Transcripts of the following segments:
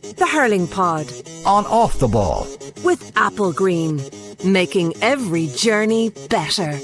The Hurling Pod. On Off the Ball. With Applegreen. Making every journey better.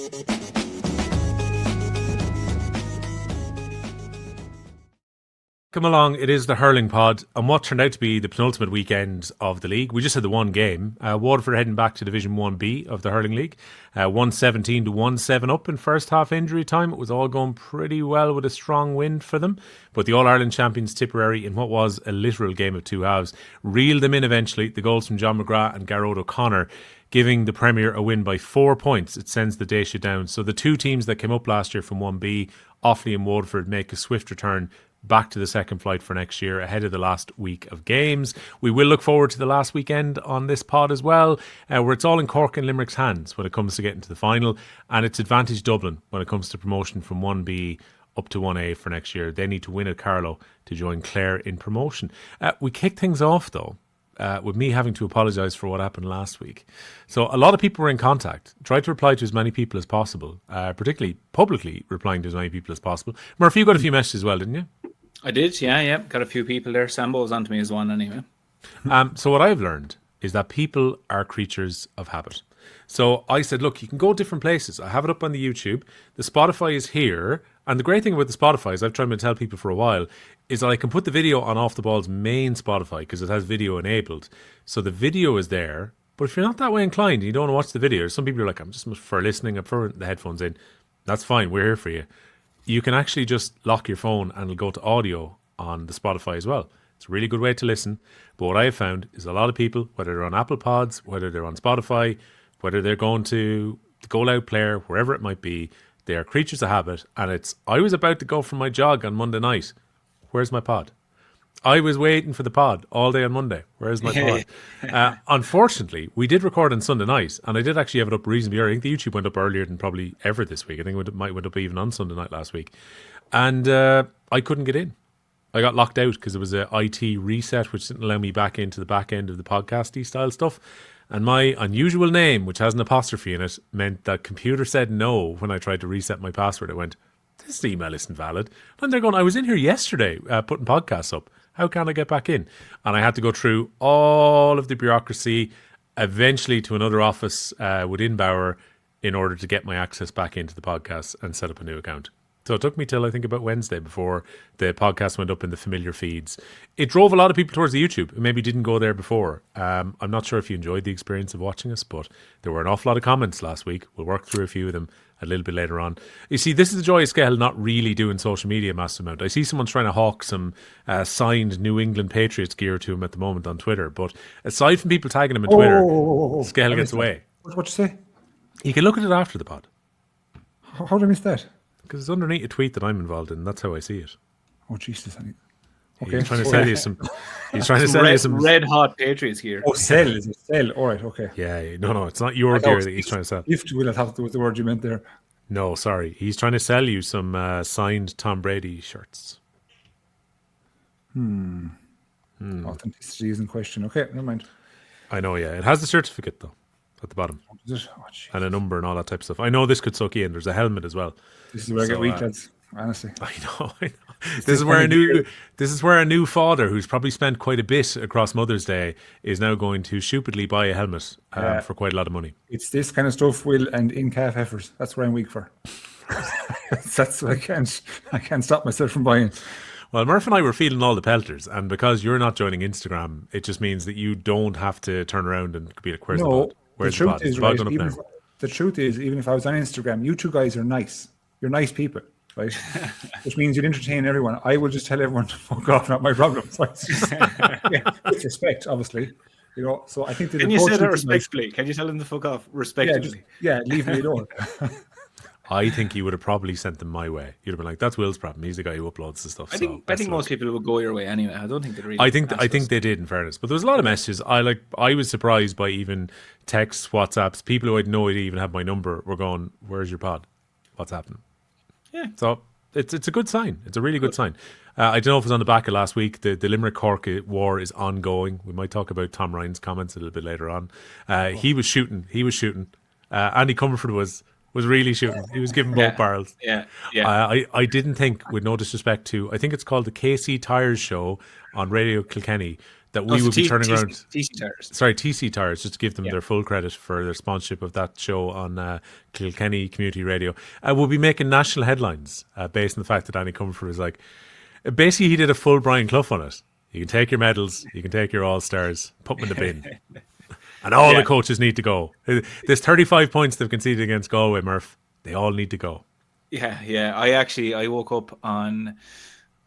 Come along, it is the Hurling Pod, and what turned out to be the penultimate weekend of the league. We just had the one game. Waterford heading back to Division 1B of the Hurling League. 117 to 1-7 up in first half injury time. It was all going pretty well with a strong wind for them. But the All-Ireland champions Tipperary, in what was a literal game of two halves, reeled them in eventually. The goals from John McGrath and Garrod O'Connor, giving the Premier a win by 4 points. It sends the Deise down. So the two teams that came up last year from 1B, Offaly and Waterford, make a swift return back to the second flight for next year ahead of the last week of games. We will look forward to the last weekend on this pod as well, where it's all in Cork and Limerick's hands when it comes to getting to the final, and it's advantage Dublin when it comes to promotion from 1B up to 1A for next year. They need to win at Carlow to join Clare in promotion. We kicked things off though with me having to apologise for what happened last week. So a lot of people were in contact. Tried to reply to as many people as possible, particularly publicly replying to as many people as possible. Murphy, you got a few messages as well, didn't you? I did, yeah. Got a few people there. Sambo was on to me as one anyway. So what I've learned is that people are creatures of habit. So I said, look, you can go different places. I have it up on the YouTube. The Spotify is here. And the great thing about the Spotify, as I've tried to tell people for a while, is that I can put the video on Off the Ball's main Spotify because it has video enabled. So the video is there. But if you're not that way inclined and you don't want to watch the video, some people are like, I'm just for listening, I prefer the headphones in. That's fine. We're here for you. You can actually just lock your phone and it'll go to audio on the Spotify as well. It's a really good way to listen. But what I have found is a lot of people, whether they're on Apple Pods, whether they're on Spotify, whether they're going to the Go Loud player, wherever it might be, they are creatures of habit. And it's, I was about to go for my jog on Monday night. Where's my pod? I was waiting for the pod all day on Monday. Where's my pod? Unfortunately, we did record on Sunday night, and I did actually have it up reasonably early. I think the YouTube went up earlier than probably ever this week. I think it might went up even on Sunday night last week. And I couldn't get in. I got locked out because it was a IT reset, which didn't allow me back into the back end of the podcasty style stuff. And my unusual name, which has an apostrophe in it, meant that computer said no when I tried to reset my password. It went, this email isn't valid. And they're going, I was in here yesterday putting podcasts up. How can I get back in? And I had to go through all of the bureaucracy, eventually to another office within Bauer in order to get my access back into the podcast and set up a new account. So it took me till I think about Wednesday before the podcast went up in the familiar feeds. It drove a lot of people towards the YouTube who maybe didn't go there before. I'm not sure if you enjoyed the experience of watching us, but there were an awful lot of comments last week. We'll work through a few of them a little bit later on. You see, this is the joy of Skehill not really doing social media a massive amount. I see someone trying to hawk some signed New England Patriots gear to him at the moment on Twitter, but aside from people tagging him on Twitter, Skehill gets away. What you say? You can look at it after the pod. How did I miss that? Because it's underneath a tweet that I'm involved in. That's how I see it. Oh, Jesus. Okay. He's trying to sell you some. He's trying to sell you some red hot Patriots gear. Oh, sell. Is it sell? All right. Okay. Yeah. No. It's not your gear that he's trying to sell. Gift will have to do with the word you meant there. No, sorry. He's trying to sell you some signed Tom Brady shirts. Authenticity is in question. Okay, never mind. I know. Yeah, it has the certificate though at the bottom. Oh, and a number and all that type of stuff. I know this could suck you in. There's a helmet as well. This is where I get weak, lads. Honestly, I know. This is where a new father who's probably spent quite a bit across Mother's Day is now going to stupidly buy a helmet for quite a lot of money. It's this kind of stuff, Will, and in-calf heifers. That's where I'm weak for. That's what I can't stop myself from buying. Well, Murph and I were feeling all the pelters, and because you're not joining Instagram, it just means that you don't have to turn around and be like, "Where's the pod? Where's the pod? Is, right, the truth is, even if I was on Instagram, you two guys are nice. You're nice people, right? Which means you'd entertain everyone. I will just tell everyone to fuck off, not my problem. So with respect, obviously. You know, so I think can you say that respectfully? Can you tell them to fuck off respectfully? Leave me alone. I think you would have probably sent them my way. You'd have been like, "That's Will's problem. He's the guy who uploads the stuff." I think most people would go your way anyway. I don't think they really. I think they did, in fairness. But there was a lot of messages. I was surprised by even texts, WhatsApps. People who I had no idea even have my number were going, "Where's your pod? What's happening?" Yeah. So it's a good sign. It's a really good sign. I don't know if it was on the back of last week. The Limerick Cork war is ongoing. We might talk about Tom Ryan's comments a little bit later on. He was shooting. Andy Comerford was really shooting. He was giving both barrels. Yeah. I didn't think, with no disrespect to, I think it's called the KC Tires Show on Radio Kilkenny, that we would be turning around. TC Tires. Sorry, TC Tires, just to give them their full credit for their sponsorship of that show on Kilkenny Community Radio. We'll be making national headlines based on the fact that Andy Comerford was like, basically he did a full Brian Clough on it. You can take your medals, you can take your All-Stars, put them in the bin. And all the coaches need to go. There's 35 points they've conceded against Galway, Murph. They all need to go. Yeah. I woke up on...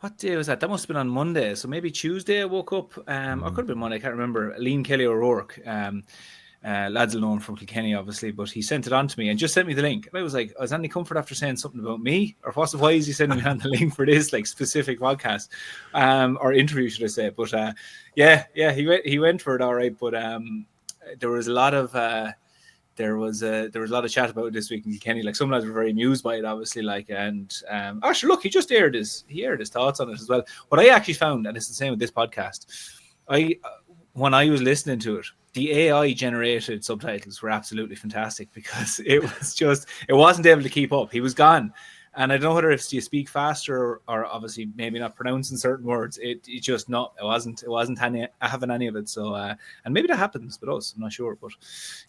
What day was that? That must have been on Monday. So maybe Tuesday I woke up. Or could have been Monday. I can't remember. Liam Kelly O'Rourke. Lads will know him from Kilkenny, obviously. But he sent it on to me and just sent me the link. And I was like, is Andy Comerford after saying something about me? Or why is he sending me on the link for this like specific podcast? Or interview, should I say. But he went for it all right. But there was a lot of... There was a lot of chat about it this week in Kilkenny. Like some lads were very amused by it, obviously. Like actually, look, he just aired his thoughts on it as well. What I actually found, and it's the same with this podcast, when I was listening to it, the AI generated subtitles were absolutely fantastic because it wasn't able to keep up. He was gone. And I don't know whether if you speak faster or obviously maybe not pronouncing certain words, it wasn't having any of it. So and maybe that happens with us. I'm not sure, but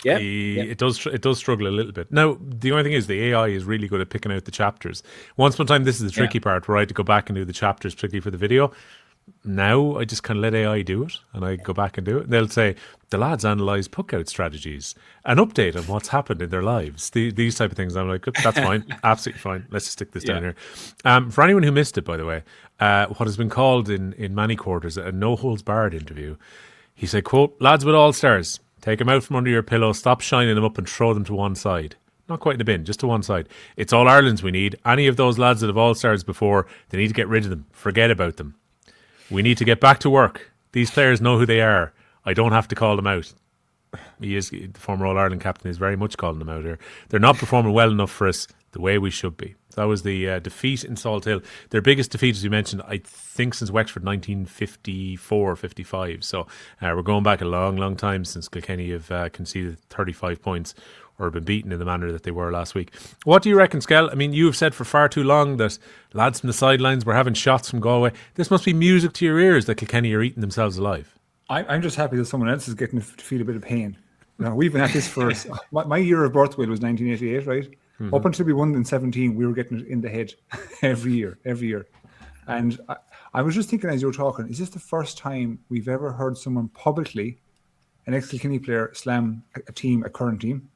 it does struggle a little bit. Now the only thing is the AI is really good at picking out the chapters. Once upon a time, this is the tricky part where I had to go back and do the chapters, particularly for the video. Now I just kind of let AI do it, and I go back and do it. And they'll say the lads analyse puck-out strategies, an update on what's happened in their lives. These type of things. I'm like, that's fine, absolutely fine. Let's just stick this down here. For anyone who missed it, by the way, what has been called in many quarters a no holds barred interview. He said, "Quote, lads with All-Stars, take them out from under your pillow, stop shining them up, and throw them to one side." Not quite in the bin, just to one side. It's All Irelands we need. Any of those lads that have All-Stars before, they need to get rid of them. Forget about them. We need to get back to work. These players know who they are. I don't have to call them out. He is the former All-Ireland captain is very much calling them out here. They're not performing well enough for us the way we should be. That was the defeat in Salt Hill. Their biggest defeat, as you mentioned, I think since Wexford 1954-55. So we're going back a long, long time since Kilkenny have conceded 35 points or been beaten in the manner that they were last week. What do you reckon, Skell? I mean, you have said for far too long that lads from the sidelines were having shots from Galway. This must be music to your ears that Kilkenny are eating themselves alive. I'm just happy that someone else is getting to feel a bit of pain. You know, we've been at this for... my year of birth, Will, was 1988, right? Mm-hmm. Up until we won in 17, we were getting it in the head every year. And I was just thinking as you were talking, is this the first time we've ever heard someone publicly, an ex-Kilkenny player, slam a current team?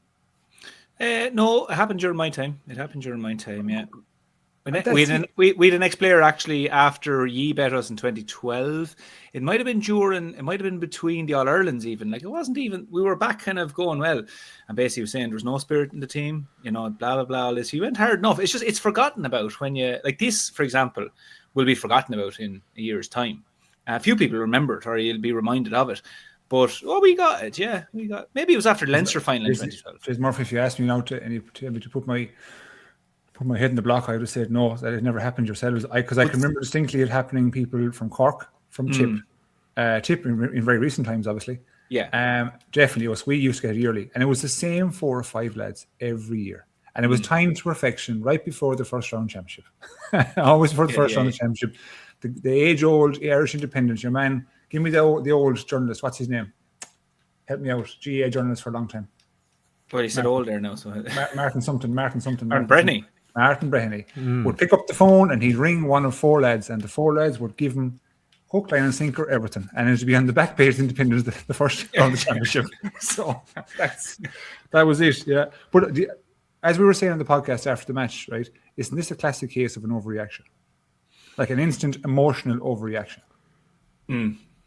No, it happened during my time. Yeah. We had an ex-player actually after Ye bet us in 2012. It might have been between the All-Irelands even. Like it wasn't even, we were back kind of going well. And basically he was saying there's no spirit in the team, you know, blah, blah, blah, all this. He went hard enough. It's forgotten about when you, like this, for example, will be forgotten about in a year's time. A few people remember it or you'll be reminded of it. But, we got it, yeah. Maybe it was after Leinster final in 2012. Murphy, if you asked me now to put my head in the block, I would have said no, that it never happened yourselves. Because I can remember distinctly it happening, people from Cork, from Tip in very recent times, obviously. Yeah. Definitely us. We used to get it yearly. And it was the same 4 or 5 lads every year. And it was timed to perfection right before the first round championship. Always before the first round of the championship. The age-old Irish independence, your man... Give me the old journalist. What's his name? Help me out. GA journalist for a long time. Well, he said old there now. So Martin something. Martin Breheny. Martin Breheny would pick up the phone and he'd ring one of 4 lads, and the 4 lads would give him hook, line, and sinker everything, and it would be on the back page of Independence the first round of the championship. So that was it. Yeah, but as we were saying on the podcast after the match, right? Isn't this a classic case of an overreaction? Like an instant emotional overreaction.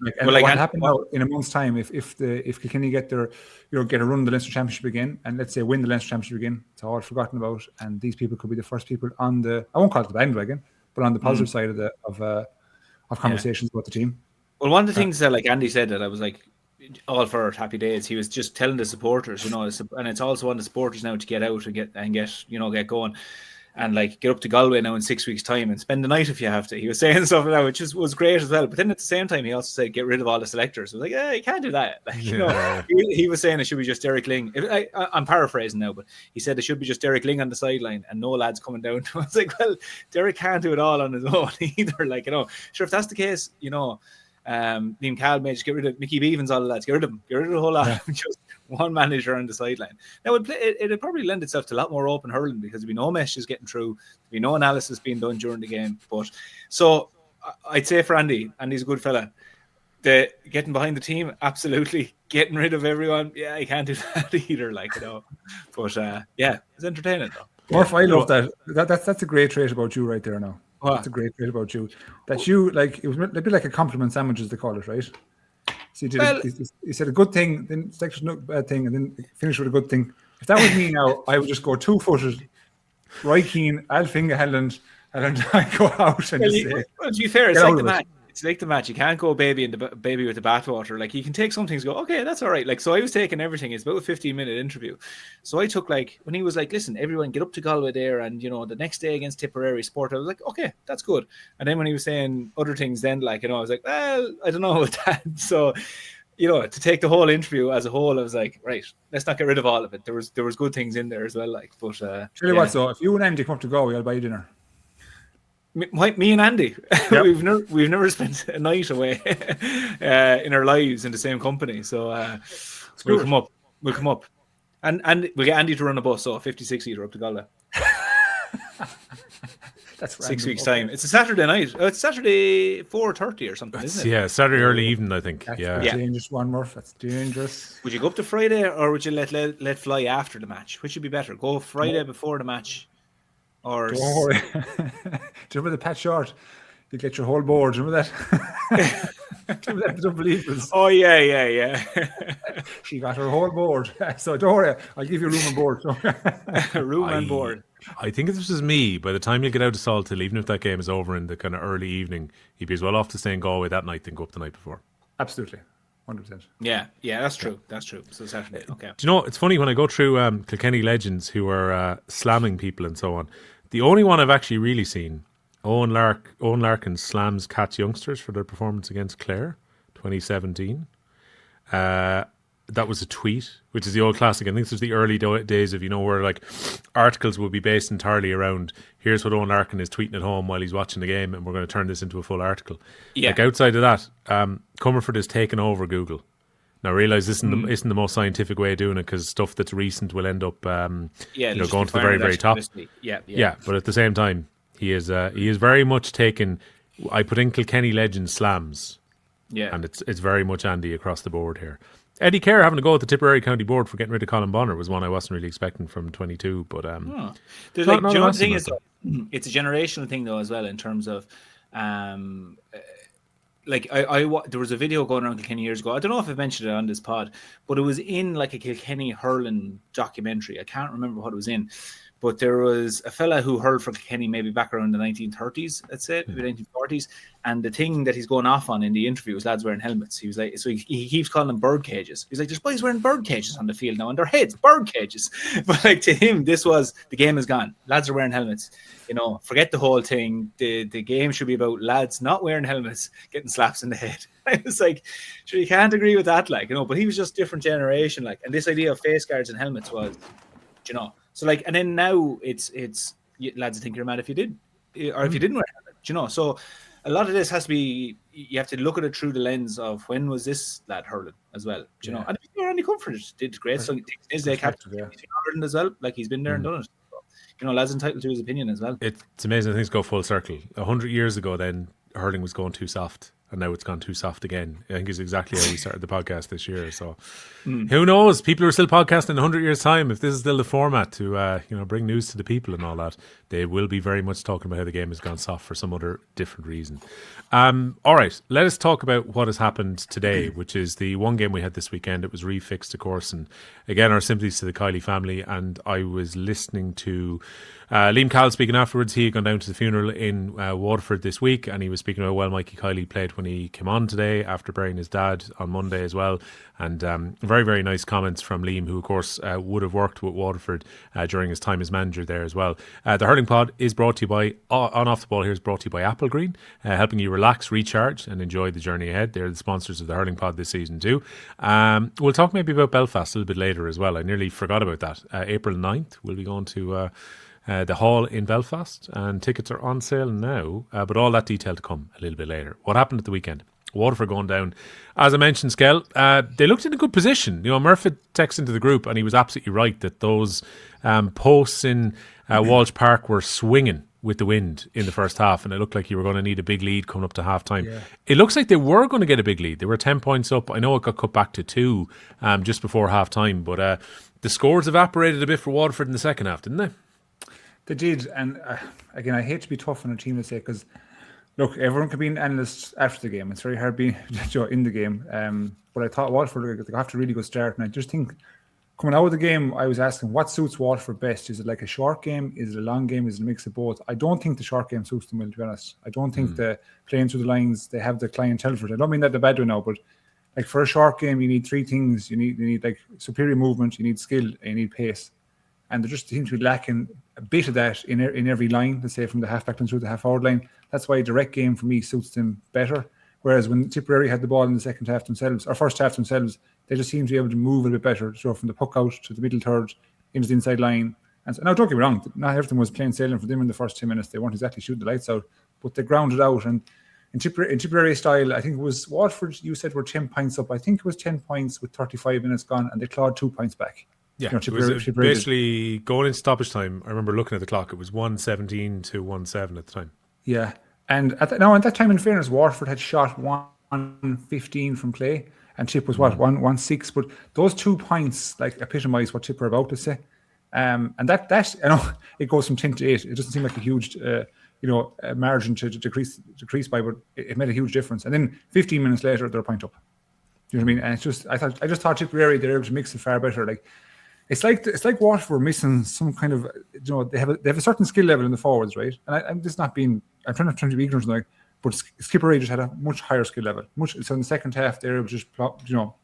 Like, and what happened now in a month's time, if Kilkenny get a run of the Leinster Championship again, and let's say win the Leinster Championship again, it's all forgotten about, and these people could be the first people on the, I won't call it the bandwagon, but on the positive side of conversations about the team. Well, one of the things that, like Andy said, that I was like all for happy days. He was just telling the supporters, and it's also on the supporters now to get out and get going. And like get up to Galway now in 6 weeks' time and spend the night if you have to. He was saying stuff like that, which was great as well. But then at the same time, he also said get rid of all the selectors. I was like, you can't do that. Like, he was saying it should be just Derek Ling. I'm paraphrasing now, but he said it should be just Derek Ling on the sideline and no lads coming down. I was like, well, Derek can't do it all on his own either. Like, sure, if that's the case, Liam Calmage, just get rid of Mickey Beavens, all the lads, get rid of them, get rid of the whole lot. Just one manager on the sideline. Now it'd probably lend itself to a lot more open hurling because there'd be no messages getting through, there'd be no analysis being done during the game. But so I'd say for Andy's a good fella. The getting behind the team, absolutely. Getting rid of everyone, yeah, you can't do that either, like, you know. But yeah, it's entertaining though. Murph, I love that. That's a great trait about you right there now. What? That's a great trait about you. That you, like, it was a bit like a compliment sandwich, as they call it, right? So he said a good thing, then section a bad thing, and then finish with a good thing. If that was me now, I would just go 2-footed, right keen, Alfinger Helland, and then I go out and just say, well, to be fair, it's like the match. It's like the match. You can't go baby with the bathwater. Like, you can take some things, go, okay, that's all right. Like, so I was taking everything. It's about a 15-minute interview. So I took, like, when he was like, listen, everyone get up to Galway there, and, you know, the next day against Tipperary Sport, I was like, okay, that's good. And then when he was saying other things, then, like, you know, I was like, well, I don't know about that. So, you know, to take the whole interview as a whole, I was like, right, let's not get rid of all of it. There was good things in there as well, like, but tell you what, so if you and Andy come up to Galway, I'll buy you dinner. Me and Andy, yep. we've never spent a night away in our lives in the same company. So we'll come up, and we'll get Andy to run a bus, so a 56-seater up to Galway. That's 6 weeks time. It's a Saturday night. It's Saturday 4:30 or something, isn't it? Yeah, Saturday early evening, I think. That's yeah, dangerous one, Murph. That's dangerous. Would you go up to Friday, or would you let fly after the match? Which would be better? Go Friday before the match. Or don't worry. Do you remember the Pat Short? You get your whole board. Do you remember that? Remember that? Unbelievable. Oh yeah. She got her whole board. So don't worry. I'll give you room and board. Room and board. I think if this was me, by the time you get out of Salthill, even if that game is over in the kind of early evening, you'd be as well off to stay in Galway that night than go up the night before. Absolutely. 100%. Yeah, that's true. That's true. So Saturday. Okay. Do you know, it's funny when I go through Kilkenny legends who are slamming people and so on. The only one I've actually really seen, Owen Larkin slams Cats youngsters for their performance against Clare, 2017. That was a tweet, which is the old classic. I think this was the early days of, you know, where like articles would be based entirely around, here's what Owen Larkin is tweeting at home while he's watching the game, and we're going to turn this into a full article. Yeah. Like outside of that, Comerford has taken over Google. Now, I realise this isn't the most scientific way of doing it, because stuff that's recent will end up going to the very, very top. Yeah, but at the same time, he is very much taken. I put in Kilkenny Legend slams. Yeah. And it's very much Andy across the board here. Eddie Kerr having to go at the Tipperary County Board for getting rid of Colin Bonner was one I wasn't really expecting from 22. But there's like, the thing is, it's a generational thing though as well, in terms of like I there was a video going around Kilkenny years ago. I don't know if I've mentioned it on this pod, but it was in like a Kilkenny hurling documentary. I can't remember what it was in, but there was a fella who hurled for Kilkenny maybe back around the 1930s, let's say, maybe 1940s. And the thing that he's going off on in the interview was lads wearing helmets. He was like, so he keeps calling them bird cages. He's like, there's boys wearing bird cages on the field now, and their heads, bird cages. But like, to him, this was, the game is gone. Lads are wearing helmets. You know, forget the whole thing. The game should be about lads not wearing helmets, getting slaps in the head. I was like, sure, you can't agree with that, like, you know, but he was just different generation, like, and this idea of face guards and helmets was, you know, so like, and then now it's lads think you're mad if you did, or if you didn't wear a helmet, you know, so a lot of this has to be, you have to look at it through the lens of when was this lad hurling as well, you know, and Andy Comerford did great, so his day captain as well, like he's been there and done it. You know, lad's entitled to his opinion as well. It's amazing things go full circle. 100 years ago then, hurling was going too soft, and now it's gone too soft again. I think is exactly how we started the podcast this year. So who knows? People are still podcasting in 100 years' time. If this is still the format to bring news to the people and all that, they will be very much talking about how the game has gone soft for some other different reason. All right, let us talk about what has happened today, which is the one game we had this weekend. It was refixed, of course, and again, our sympathies to the Kiley family. And I was listening to Liam Cowell speaking afterwards. He had gone down to the funeral in Waterford this week, and he was speaking about how well Mikey Kiley played when he came on today after burying his dad on Monday as well. And very, very nice comments from Liam, who of course would have worked with Waterford during his time as manager there as well. The Hurling Pod is brought to you by, on Off the Ball here is brought to you by Applegreen, helping you relax, recharge and enjoy the journey ahead. They're the sponsors of the Hurling Pod this season too. We'll talk maybe about Belfast a little bit later as well. I nearly forgot about that. April 9th we'll be going to the hall in Belfast, and tickets are on sale now, but all that detail to come a little bit later. What happened at the weekend? Waterford going down. As I mentioned, Skehill, they looked in a good position. You know, Murphy texted into the group and he was absolutely right that those posts in Walsh Park were swinging with the wind in the first half, and it looked like you were going to need a big lead coming up to half time. Yeah. It looks like they were going to get a big lead. They were 10 points up. I know it got cut back to 2 just before half time, but the scores evaporated a bit for Waterford in the second half, didn't they? They did, and again, I hate to be tough on a team to say, because look, everyone can be an analyst after the game. It's very hard being in the game. But I thought Waterford, they got to a really good start, and I just think coming out of the game, I was asking, what suits Waterford best? Is it like a short game? Is it a long game? Is it a mix of both? I don't think the short game suits them well, to be honest. I don't think the playing through the lines, they have the clientele for it. I don't mean that the bad way now, but like for a short game, you need 3 things. You need like superior movement, you need skill, and you need pace. And there just seems to be lacking a bit of that in every line, let's say from the half-back line through the half-forward line. That's why a direct game for me suits them better. Whereas when Tipperary had the ball in the second half themselves, or first half themselves, they just seem to be able to move a bit better. So from the puck out to the middle third, into the inside line. And so, now don't get me wrong, not everything was plain sailing for them in the first 10 minutes. They weren't exactly shooting the lights out, but they grounded out. And in Tipperary style, I think it was Waterford, you said, were 10 points up. I think it was 10 points with 35 minutes gone, and they clawed 2 points back. Yeah, it was basically going in stoppage time. I remember looking at the clock. It was 1:17 to 1:07 at the time. Yeah, and at that time, in fairness, Waterford had shot 1:15 from play, and Tip was 1:16. But those 2 points like epitomise what Tip are about to say. And that you know, it goes from 10 to 8. It doesn't seem like a huge margin to decrease by, but it made a huge difference. And then 15 minutes later, they're a point up. You know what I mean? And it's just I just thought Tipperary, they're able to mix it far better. Like it's like Waterford missing some kind of, you know, they have a certain skill level in the forwards, right? And I'm trying to be ignorant, like, but Skipperary just had a much higher skill level. So in the second half, they were able to just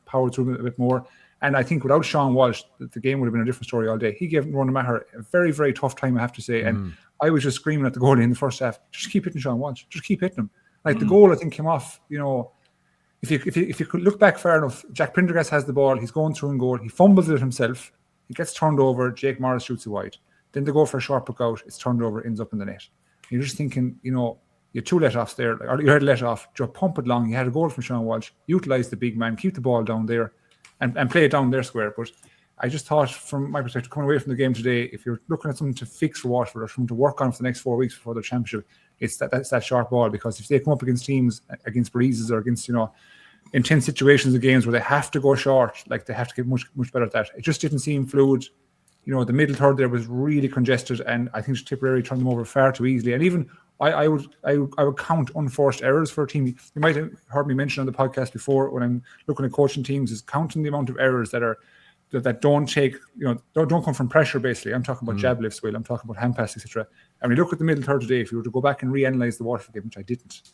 power through a bit more. And I think without Sean Walsh, the game would have been a different story all day. He gave Ronan Maher a very, very tough time, I have to say. And I was just screaming at the goalie in the first half, just keep hitting Sean Walsh, just keep hitting him. Like the goal, I think, came off, you know. If you could look back far enough, Jack Prendergast has the ball. He's going through and goal. He fumbles it himself. He gets turned over. Jake Morris shoots it wide. Then they go for a short puck out. It's turned over, ends up in the net. You're just thinking, you know, you had 2 let-offs there. Or you had a let-off. Just pump it long. You had a goal from Sean Walsh. Utilise the big man. Keep the ball down there and play it down their square. But I just thought, from my perspective, coming away from the game today, if you're looking at something to fix for Waterford or something to work on for the next 4 weeks before the championship, that's that short ball. Because if they come up against teams, against breezes or against, you know, intense situations of games where they have to go short, like they have to get much better at that. It just didn't seem fluid. You know, the middle third there was really congested, and I think Tipperary turned them over far too easily. And even I would count unforced errors for a team. You might have heard me mention on the podcast before when I'm looking at coaching teams is counting the amount of errors that don't take, you know, don't come from pressure. Basically, I'm talking about jab lifts, I'm talking about hand pass, etc. And we look at the middle third today. If you were to go back and reanalyze the Waterford game, which I didn't.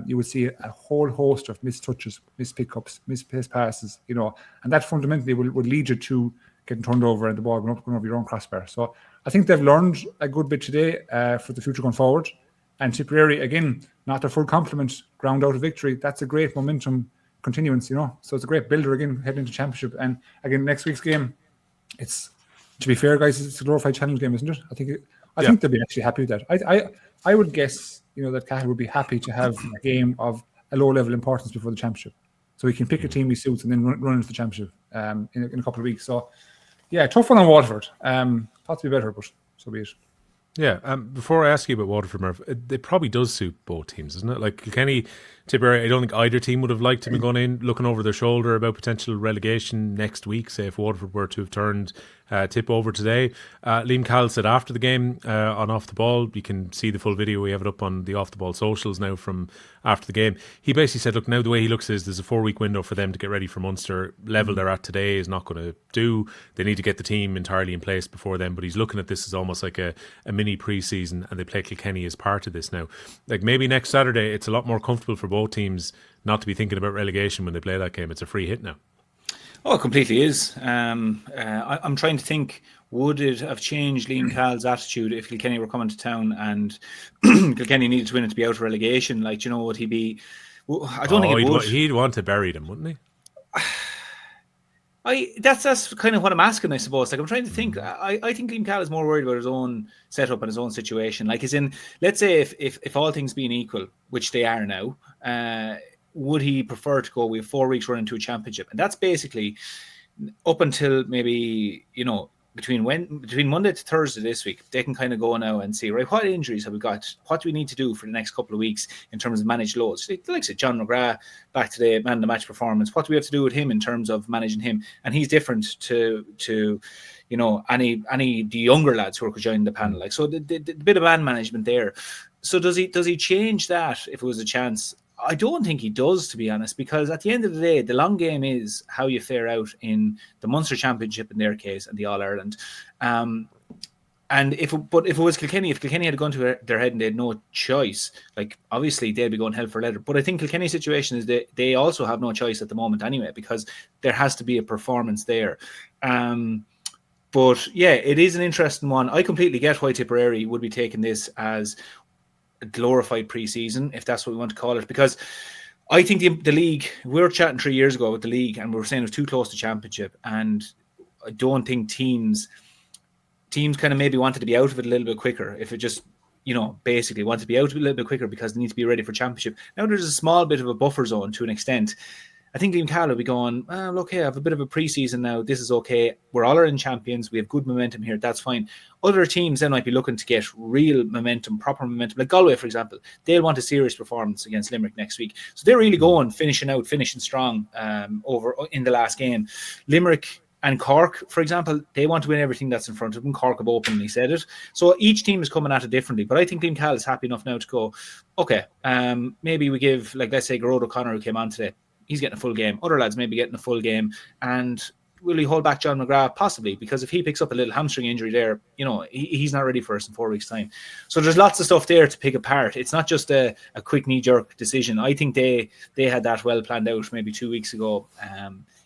You would see a whole host of missed touches, missed pickups, misplaced passes, you know, and that fundamentally would lead you to getting turned over and the ball going over your own crossbar. So I think they've learned a good bit today for the future going forward. And Tipperary, again, not their full complement, ground out a victory. That's a great momentum continuance, you know. So it's a great builder again heading into championship. And again, next week's game, it's, to be fair, guys, it's a glorified challenge game, isn't it? I think they'll be actually happy with that. I would guess, you know, that Cahill would be happy to have a game of a low level importance before the championship, so he can pick a team he suits and then run into the championship in a couple of weeks. So yeah, tough one on Waterford. Thought to be better, but so be it. Yeah, before I ask you about Waterford, Murph, it probably does suit both teams, doesn't it? Like Kilkenny, Tipperary, I don't think either team would have liked to be going in, looking over their shoulder about potential relegation next week, say if Waterford were to have turned Tip over today. Liam Cahill said after the game on Off the Ball, you can see the full video, we have it up on the Off the Ball socials now from after the game. He basically said, look, now the way he looks is there's a 4-week window for them to get ready for Munster. Level they're at today is not going to do. They need to get the team entirely in place before then, but he's looking at this as almost like a mini pre-season, and they play Kilkenny as part of this now. Like maybe next Saturday it's a lot more comfortable for both teams not to be thinking about relegation when they play that game. It's a free hit now. Oh, it completely is. I'm trying to think, would it have changed Liam Cahill's attitude if Kilkenny were coming to town and Kilkenny needed to win it to be out of relegation? Like, you know, would he be... I don't think it would. He'd want to bury them, wouldn't he? That's kind of what I'm asking, I suppose. Like, I'm trying to think. I think Liam Cahill is more worried about his own setup and his own situation. Like, as in, let's say if all things being equal, which they are now, would he prefer to go? We have 4 weeks running to a championship, and that's basically up until maybe between Monday to Thursday this week. They can kind of go now and see, right, what injuries have we got? What do we need to do for the next couple of weeks in terms of managed loads? Like say John McGrath back to the man of the match performance. What do we have to do with him in terms of managing him? And he's different to any the younger lads who are joining the panel. Like, so the bit of man management there. So does he change that if it was a chance? I don't think he does, to be honest, because at the end of the day, the long game is how you fare out in the Munster Championship in their case and the All-Ireland. And if it was Kilkenny, if Kilkenny had gone to their head and they had no choice, like obviously they'd be going hell for leather. But I think Kilkenny's situation is that they also have no choice at the moment anyway, because there has to be a performance there. But yeah, it is an interesting one. I completely get why Tipperary would be taking this as a glorified pre-season, if that's what we want to call it, because I think the league, we were chatting 3 years ago with the league and we were saying it was too close to championship, and I don't think teams kind of maybe wanted to be out of it a little bit quicker, if it just basically want to be out of it a little bit quicker because they need to be ready for championship. Now there's a small bit of a buffer zone to an extent. I think Liam Cahill will be going, okay, I have a bit of a pre-season now. This is okay. We're All-Ireland champions. We have good momentum here. That's fine. Other teams then might be looking to get real momentum, proper momentum. Like Galway, for example, they'll want a serious performance against Limerick next week. So they're really going, finishing strong over in the last game. Limerick and Cork, for example, they want to win everything that's in front of them. Cork have openly said it. So each team is coming at it differently. But I think Liam Cahill is happy enough now to go, okay, maybe we give, like, let's say, Garrod O'Connor, who came on today, he's getting a full game. Other lads maybe getting a full game. And will he hold back John McGrath? Possibly, because if he picks up a little hamstring injury there, he's not ready for us in 4 weeks' time. So there's lots of stuff there to pick apart. It's not just a quick knee-jerk decision. I think they had that well planned out maybe 2 weeks ago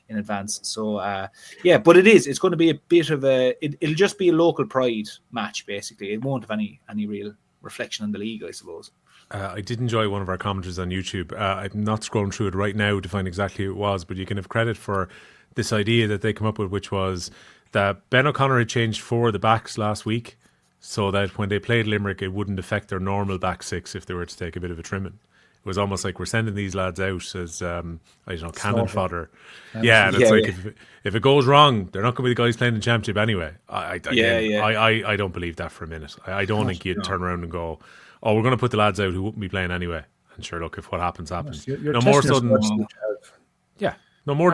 in advance. So, but it's going to be a bit of it'll just be a local pride match, basically. It won't have any real reflection on the league, I suppose. I did enjoy one of our commenters on YouTube. I'm not scrolling through it right now to find exactly who it was, but you can have credit for this idea that they come up with, which was that Ben O'Connor had changed 4 of the backs last week so that when they played Limerick, it wouldn't affect their normal back 6 if they were to take a bit of a trimming. It was almost like we're sending these lads out as, cannon fodder. Yeah, and it's if it goes wrong, they're not going to be the guys playing the championship anyway. I don't believe that for a minute. I don't think you'd turn around and go, oh, we're going to put the lads out who wouldn't be playing anyway. And sure, look, if what happens, happens. You're no more so than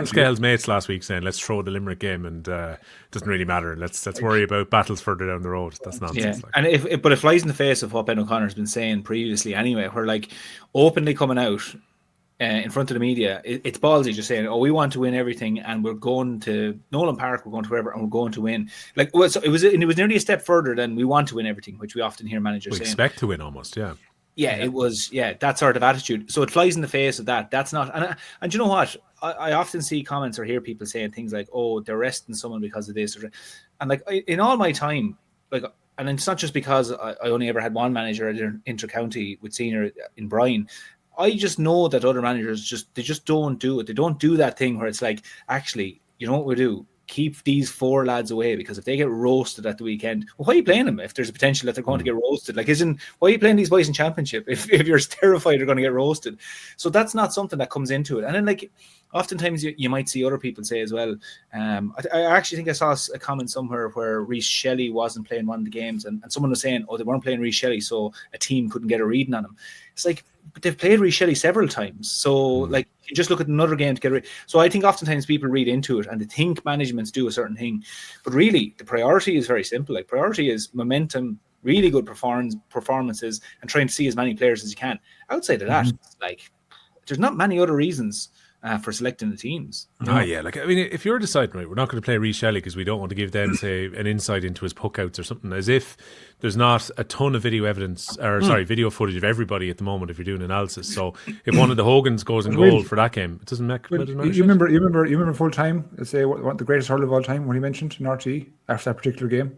Scale's mates last week saying, let's throw the Limerick game and it doesn't really matter. Let's worry about battles further down the road. That's nonsense. Yeah. And it flies in the face of what Ben O'Connor's been saying previously anyway, where like openly coming out in front of the media, it's ballsy just saying, oh, we want to win everything and we're going to Nolan Park, we're going to wherever, and we're going to win. Like, well, so it was nearly a step further than we want to win everything, which we often hear managers saying. We expect to win almost, yeah. Yeah, it was, that sort of attitude. So it flies in the face of that. That's not, and you know what? I often see comments or hear people saying things like, oh, they're arresting someone because of this. And like, in all my time, like, and it's not just because I only ever had one manager at inter-county with senior in Brian. I just know that other managers they just don't do it. They don't do that thing where it's like, actually, you know what we do? Keep these 4 lads away, because if they get roasted at the weekend, well, why are you playing them if there's a potential that they're going to get roasted? Like, why are you playing these boys in championship if you're terrified they're going to get roasted? So that's not something that comes into it. And then, like, oftentimes you might see other people say as well, I actually think I saw a comment somewhere where Reece Shelley wasn't playing one of the games, and someone was saying, oh, they weren't playing Reece Shelley, so a team couldn't get a reading on him. It's like, but they've played Reece Shelley several times. So, like, you just look at another game to get rid. So I think oftentimes people read into it and they think managements do a certain thing. But really, the priority is very simple. Like, priority is momentum, really good performances, and trying to see as many players as you can. Outside of that, like, there's not many other reasons for selecting the teams. Oh, yeah. Like, I mean, if you're deciding, right, we're not going to play Reece Shelley because we don't want to give them, say, an insight into his puck outs or something, as if there's not a ton of video footage of everybody at the moment if you're doing analysis. So if one of the Hogans goes in goal for that game, it doesn't make you remember full time, let's say, what the greatest hurler of all time, when he mentioned in RT after that particular game?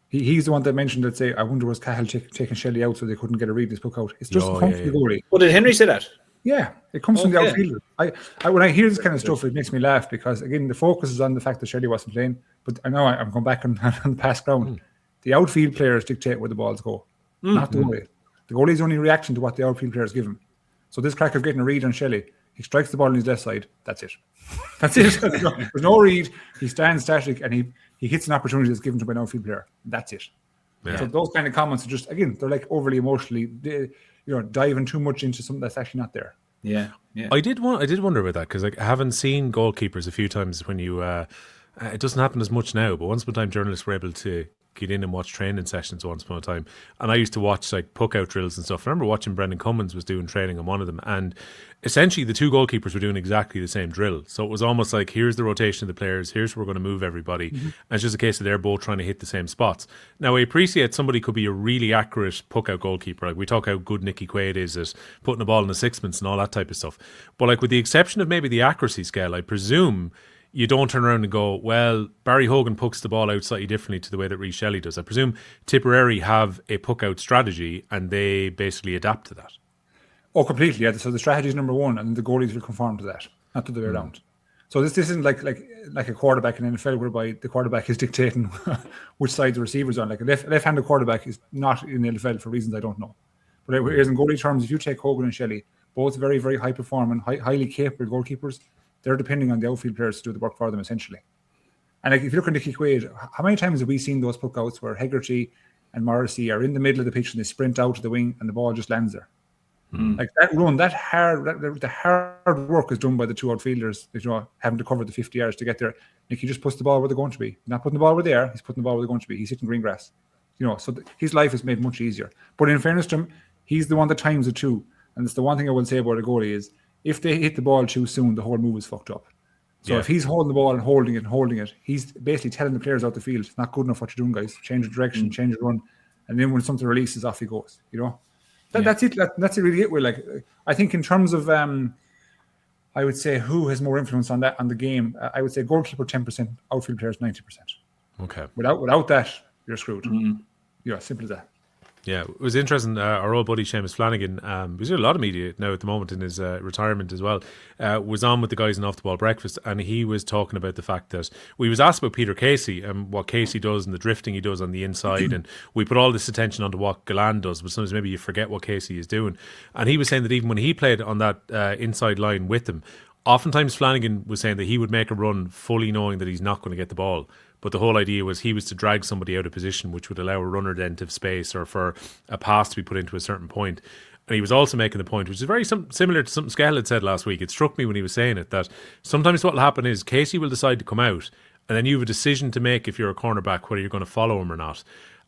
He's the one that mentioned that, say, I wonder was Cahill taking Shelley out so they couldn't get a read this puck out. It's just come from the goalie. Well, did Henry say that? Yeah, it comes from the outfielder. I when I hear this kind of stuff, it makes me laugh, because again, the focus is on the fact that Shelley wasn't playing. But I know I'm going back on the past ground. The outfield players dictate where the balls go, not the goalie. The goalie's only reaction to what the outfield players give him. So this crack of getting a read on Shelley, he strikes the ball on his left side. That's it. That's it. There's no read. He stands static and he hits an opportunity that's given to an outfield player. That's it. Yeah. So those kind of comments are just, again, they're like overly emotionally, diving too much into something that's actually not there. Yeah. I did wonder about that because I haven't seen goalkeepers a few times when you. It doesn't happen as much now, but once upon a time journalists were able to get in and watch training sessions once upon a time, and I used to watch like puck out drills and stuff. I remember watching Brendan Cummins was doing training on one of them, and essentially the two goalkeepers were doing exactly the same drill. So it was almost like, here's the rotation of the players, here's where we're going to move everybody, and it's just a case of they're both trying to hit the same spots. Now I appreciate somebody could be a really accurate puck out goalkeeper, like we talk how good Nicky Quaid is at putting the ball in the sixpence and all that type of stuff, but like with the exception of maybe the accuracy scale, I presume you don't turn around and go, well, Barry Hogan pucks the ball out slightly differently to the way that Rhys Shelley does. I presume Tipperary have a puck out strategy and they basically adapt to that. Oh, completely. Yeah. So the strategy is number one, and the goalies will conform to that, not the other way around. So this isn't like a quarterback in NFL whereby the quarterback is dictating which side the receiver's on. Like a left-handed quarterback is not in the NFL for reasons I don't know. But whereas in goalie terms, if you take Hogan and Shelley, both very, very high-performing, highly capable goalkeepers, they're depending on the outfield players to do the work for them, essentially. And like if you look at Nicky Quaid, how many times have we seen those puck outs where Hegarty and Morrissey are in the middle of the pitch and they sprint out to the wing and the ball just lands there? Like that run, the hard work is done by the two outfielders, having to cover the 50 yards to get there. Nicky just puts the ball where they're going to be. He's not putting the ball where they are, he's putting the ball where they're going to be. He's hitting green grass. So his life is made much easier. But in fairness to him, he's the one that times it too. And it's the one thing I will say about a goalie is, if they hit the ball too soon, the whole move is fucked up. So if he's holding the ball and holding it, he's basically telling the players out the field, it's not good enough what you're doing, guys. Change the direction, change the run. And then when something releases, off he goes, That's it. That's really it. We're like, I think in terms of, I would say who has more influence on the game. I would say goalkeeper 10%, outfield players 90%. Okay. Without that, you're screwed. Simple as that. Yeah, it was interesting. Our old buddy Seamus Flanagan, who's in a lot of media now at the moment in his retirement as well, was on with the guys in Off the Ball Breakfast, and he was talking about the fact that we was asked about Peter Casey and what Casey does and the drifting he does on the inside, and we put all this attention onto what Galland does, but sometimes maybe you forget what Casey is doing. And he was saying that even when he played on that inside line with them, oftentimes Flanagan was saying that he would make a run fully knowing that he's not going to get the ball. But the whole idea was he was to drag somebody out of position, which would allow a runner then to have space or for a pass to be put into a certain point. And he was also making the point, which is very similar to something Skehill had said last week. It struck me when he was saying it, that sometimes what will happen is Casey will decide to come out, and then you have a decision to make if you're a cornerback, whether you're going to follow him or not.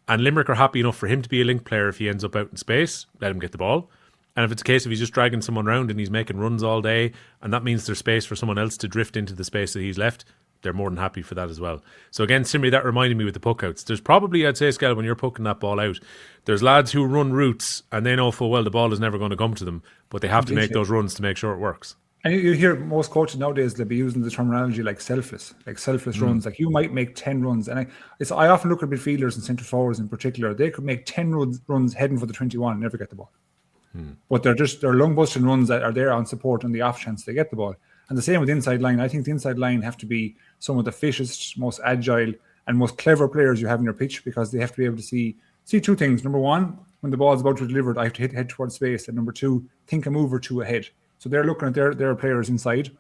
And Limerick are happy enough for him to be a link player if he ends up out in space, let him get the ball. And if it's a case of he's just dragging someone around and he's making runs all day, and that means there's space for someone else to drift into the space that he's left, they're more than happy for that as well. So again, similarly, that reminded me with the puck outs. There's probably, I'd say, Skehill, when you're pucking that ball out, there's lads who run routes and they know full well the ball is never going to come to them, but they have to make those runs to make sure it works. And you hear most coaches nowadays, they'll be using the terminology like selfless runs. Like you might make 10 runs. And I often look at midfielders and centre forwards in particular. They could make 10 runs heading for the 21 and never get the ball. But they're lung busting runs that are there on support on the off chance they get the ball. And the same with the inside line. I think the inside line have to be some of the fittest, most agile and most clever players you have in your pitch, because they have to be able to see two things. Number one, when the ball is about to be delivered, I have to head towards space. And number two, think a move or two ahead. So they're looking at their players inside.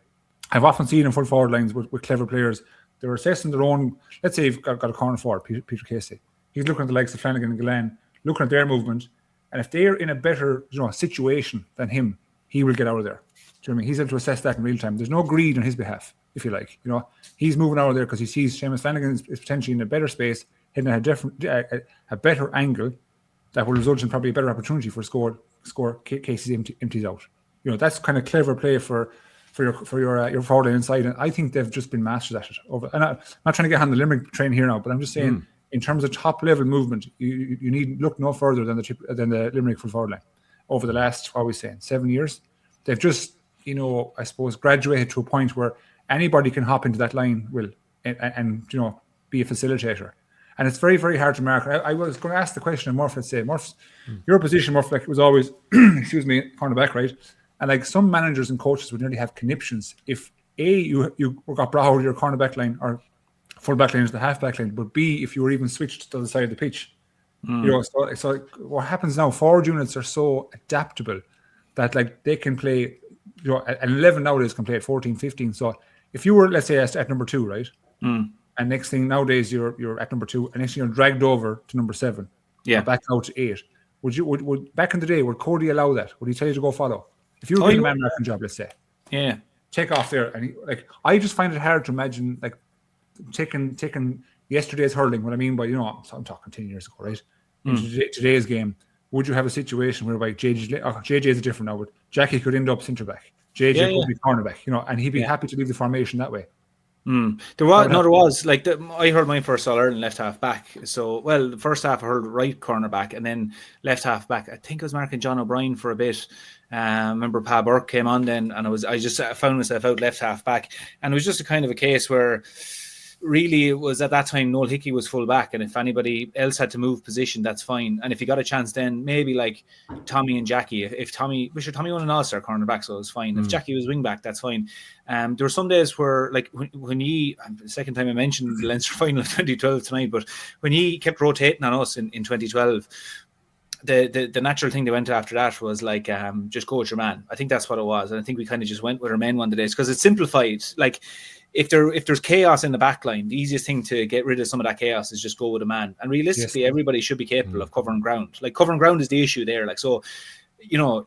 I've often seen in full forward lines with clever players, they're assessing their own. Let's say you've got a corner forward, Peter Casey. He's looking at the likes of Flanagan and Galland, looking at their movement. And if they're in a better situation than him, he will get out of there. Do you know what I mean? He's able to assess that in real time. There's no greed on his behalf, if you like. He's moving out of there because he sees Seamus Flanagan is potentially in a better space, hitting a better angle that will result in probably a better opportunity for score Casey's empties out. That's kind of clever play for your forward line inside, and I think they've just been masters at it. And I'm not trying to get on the Limerick train here now, but I'm just saying in terms of top level movement, you need look no further than the Limerick full forward line over the last 7 years. They've just I suppose graduated to a point where anybody can hop into that line and be a facilitator. And it's very, very hard to mark. I was going to ask the question of Murph. Let's say, Murph, your position, Murph, like it was always, cornerback, right? And like some managers and coaches would nearly have conniptions if A, you got brought out of your cornerback line or full back line into the half back line, but B, if you were even switched to the side of the pitch. So what happens now? Forward units are so adaptable that like they can play, an 11 nowadays can play at 14, 15. So if you were, let's say, at number 2, right? And next thing nowadays you're at number 2, and next thing you're dragged over to number 7, or back out to 8. Would back in the day, would Cody allow that? Would he tell you to go follow? If you were doing a man marking job, let's say, take off there, and I just find it hard to imagine like taking yesterday's hurling. What I mean by I'm talking 10 years ago, right? Into today's game, would you have a situation whereby JJ is different now, but Jackie could end up centre back, JJ could be cornerback, and he'd be happy to leave the formation that way. There was like I heard mine first All Ireland left half back. So the first half I heard right corner back, and then left half back. I think I was marking John O'Brien for a bit. Remember Pa Burke came on then, and I just found myself out left half back, and it was just a kind of a case where really it was at that time Noel Hickey was full back, and if anybody else had to move position, that's fine. And if you got a chance, then maybe like Tommy and Jackie. If Tommy won an All-Star cornerback, so it was fine. If Jackie was wing back, that's fine. There were some days where like when the second time I mentioned the Leinster final of 2012 tonight, but when he kept rotating on us in 2012. The natural thing they went to after that was like just go with your man. I think that's what it was, and I think we kind of just went with our men one of the days because it's simplified. Like if there's chaos in the back line, the easiest thing to get rid of some of that chaos is just go with a man. And realistically, everybody should be capable of covering ground. Like covering ground is the issue there. Like so.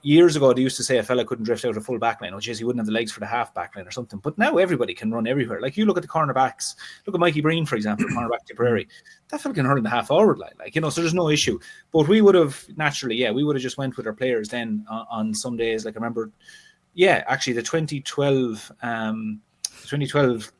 Years ago they used to say a fella couldn't drift out a full back line, he wouldn't have the legs for the half back line or something. But now everybody can run everywhere. Like you look at the cornerbacks, look at Mikey Breen, for example, cornerback Tipperary. That fella can hurl in the half forward line, so there's no issue. But we would have naturally, we would have just went with our players then on some days. Like I remember, actually the 2012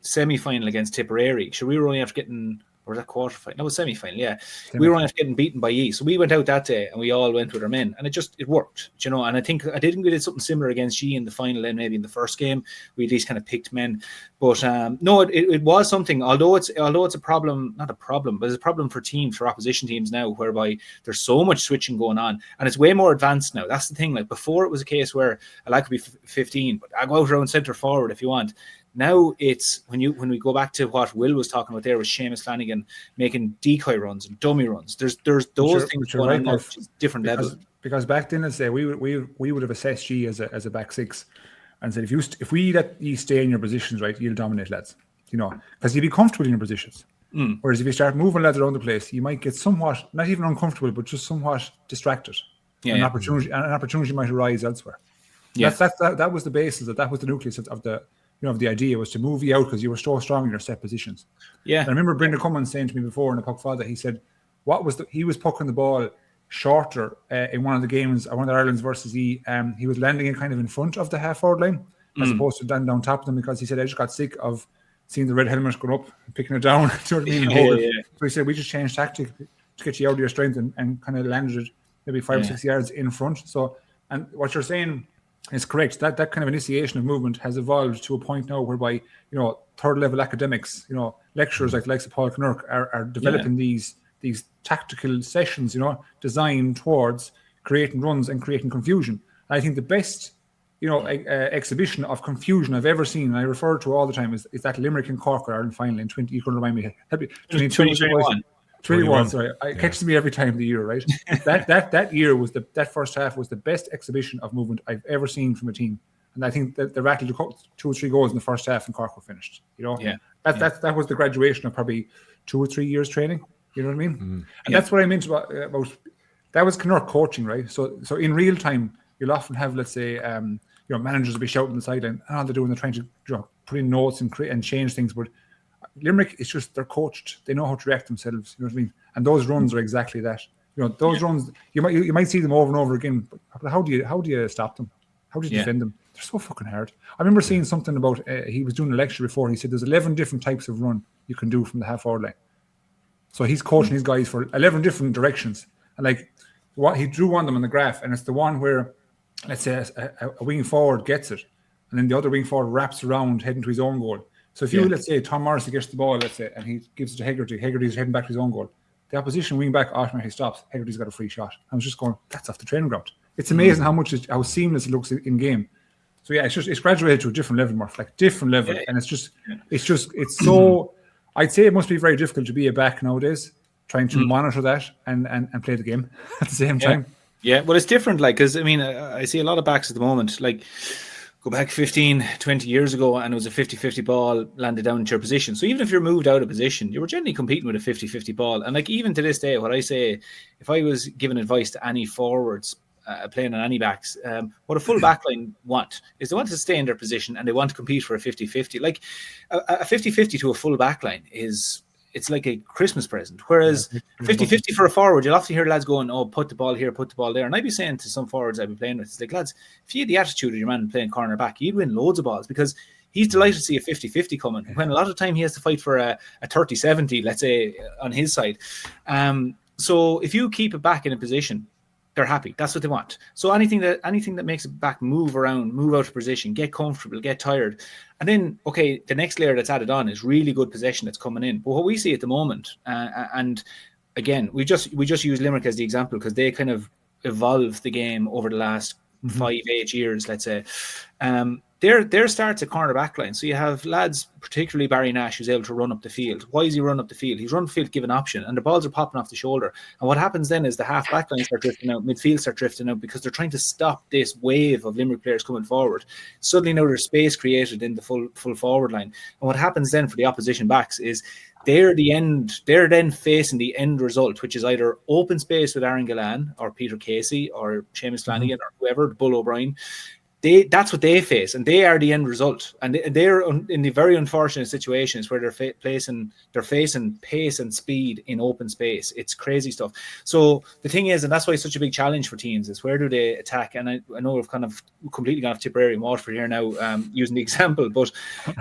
semi-final against Tipperary. So we were only after getting. Or was that quarter final? No, it was semi-final, We were only getting beaten by Ye. So we went out that day and we all went with our men. And it worked, And I think we did something similar against Ye in the final and maybe in the first game. We at least kind of picked men. But no, it was something, although it's a problem, not a problem, but it's a problem for opposition teams now, whereby there's so much switching going on. And it's way more advanced now. That's the thing. Like before it was a case where a lad could be 15, but I go out around centre forward if you want. Now it's when we go back to what Will was talking about there with Seamus Flanagan making decoy runs and dummy runs. There's those things going on now, different levels. Because back then, let's say we would have assessed you as a back six and said if we let you stay in your positions, right, you'll dominate lads. Because you'll be comfortable in your positions. Whereas if you start moving lads around the place, you might get somewhat not even uncomfortable, but just somewhat distracted. An opportunity might arise elsewhere. That was the basis. That was the nucleus of the. The idea was to move you out because you were so strong in your set positions. And I remember Brendan Cummins saying to me before in the puck father, he said, he was pucking the ball shorter in one of the games, one of the Ireland's versus he was landing it kind of in front of the half-forward line as opposed to down top of them because he said, I just got sick of seeing the red helmet going up and picking it down. So he said, we just changed tactic to get you out of your strength and kind of landed it maybe 5 or 6 yards in front. So, and what you're saying, it's correct. That kind of initiation of movement has evolved to a point now whereby, third level academics, lecturers like the likes of Paul Knurk are developing these tactical sessions, designed towards creating runs and creating confusion. And I think the best, exhibition of confusion I've ever seen, and I refer to all the time, is that Limerick and Cork Ireland final in 20. You can remind me. 2021. 21, sorry. It catches me every time of the year, right? that year was that first half was the best exhibition of movement I've ever seen from a team. And I think that they rattled 2 or 3 goals in the first half and Cork were finished. That was the graduation of probably 2 or 3 years training. You know what I mean? And that's what I meant about that was Knurk coaching, right? So in real time, you'll often have, let's say, managers will be shouting on the sideline, and all they're doing, they're trying to put in notes and change things, but Limerick, it's just they're coached. They know how to react themselves. You know what I mean? And those runs are exactly that. Those runs you might see them over and over again. But how do you stop them? How do you defend them? They're so fucking hard. I remember seeing something about he was doing a lecture before. He said there's 11 different types of run you can do from the half forward line. So he's coaching his guys for 11 different directions. And like what he drew one of them on the graph, and it's the one where, let's say, a wing forward gets it, and then the other wing forward wraps around heading to his own goal. So if let's say, Tom Morrissey gets the ball, let's say, and he gives it to Hegarty, Hegarty's heading back to his own goal. The opposition wing back automatically stops. Hegarty's got a free shot. I was just going, that's off the training ground. It's amazing how seamless it looks in game. So it's graduated to a different level, Murph, like different level, and it's so. I'd say it must be very difficult to be a back nowadays, trying to monitor that and play the game at the same time. Yeah, well, it's different, like, because, I mean, I see a lot of backs at the moment, like, go back 15, 20 years ago, and it was a 50-50 ball landed down into your position. So even if you're moved out of position, you were generally competing with a 50-50 ball. And, like, even to this day, what I say, if I was giving advice to any forwards playing on any backs, what a full back line want is they want to stay in their position and they want to compete for a 50-50. Like, a 50-50 to a full back line it's like a Christmas present. Whereas 50-50 for a forward, you'll often hear lads going, oh, put the ball here, put the ball there. And I'd be saying to some forwards I'd be playing with, it's like, lads, if you had the attitude of your man playing corner back, you'd win loads of balls, because he's delighted to see a 50-50 coming, when a lot of the time he has to fight for a 30-70, let's say, on his side. So if you keep it back in a position, they're happy. That's what they want. So anything that makes it back move around, move out of position, get comfortable, get tired. And then, okay, the next layer that's added on is really good possession that's coming in. But what we see at the moment, and again, we just use Limerick as the example because they kind of evolved the game over the last 5-8 years, let's say. Their starts at corner back line. So you have lads, particularly Barry Nash, who's able to run up the field. Why is he run up the field? He's run the field to give an option, and the balls are popping off the shoulder. And what happens then is the half back lines start drifting out, midfield start drifting out, because they're trying to stop this wave of Limerick players coming forward. Suddenly now there's space created in the full forward line. And what happens then for the opposition backs is they're then facing the end result, which is either open space with Aaron Gillan or Peter Casey or Seamus Flanagan or whoever, Bull O'Brien. That's what they face, and they are the end result. And they're in the very unfortunate situations where they're facing pace and speed in open space. It's crazy stuff. So the thing is, and that's why it's such a big challenge for teams, is where do they attack? And I know we've kind of completely gone off Tipperary and Waterford here now, using the example, but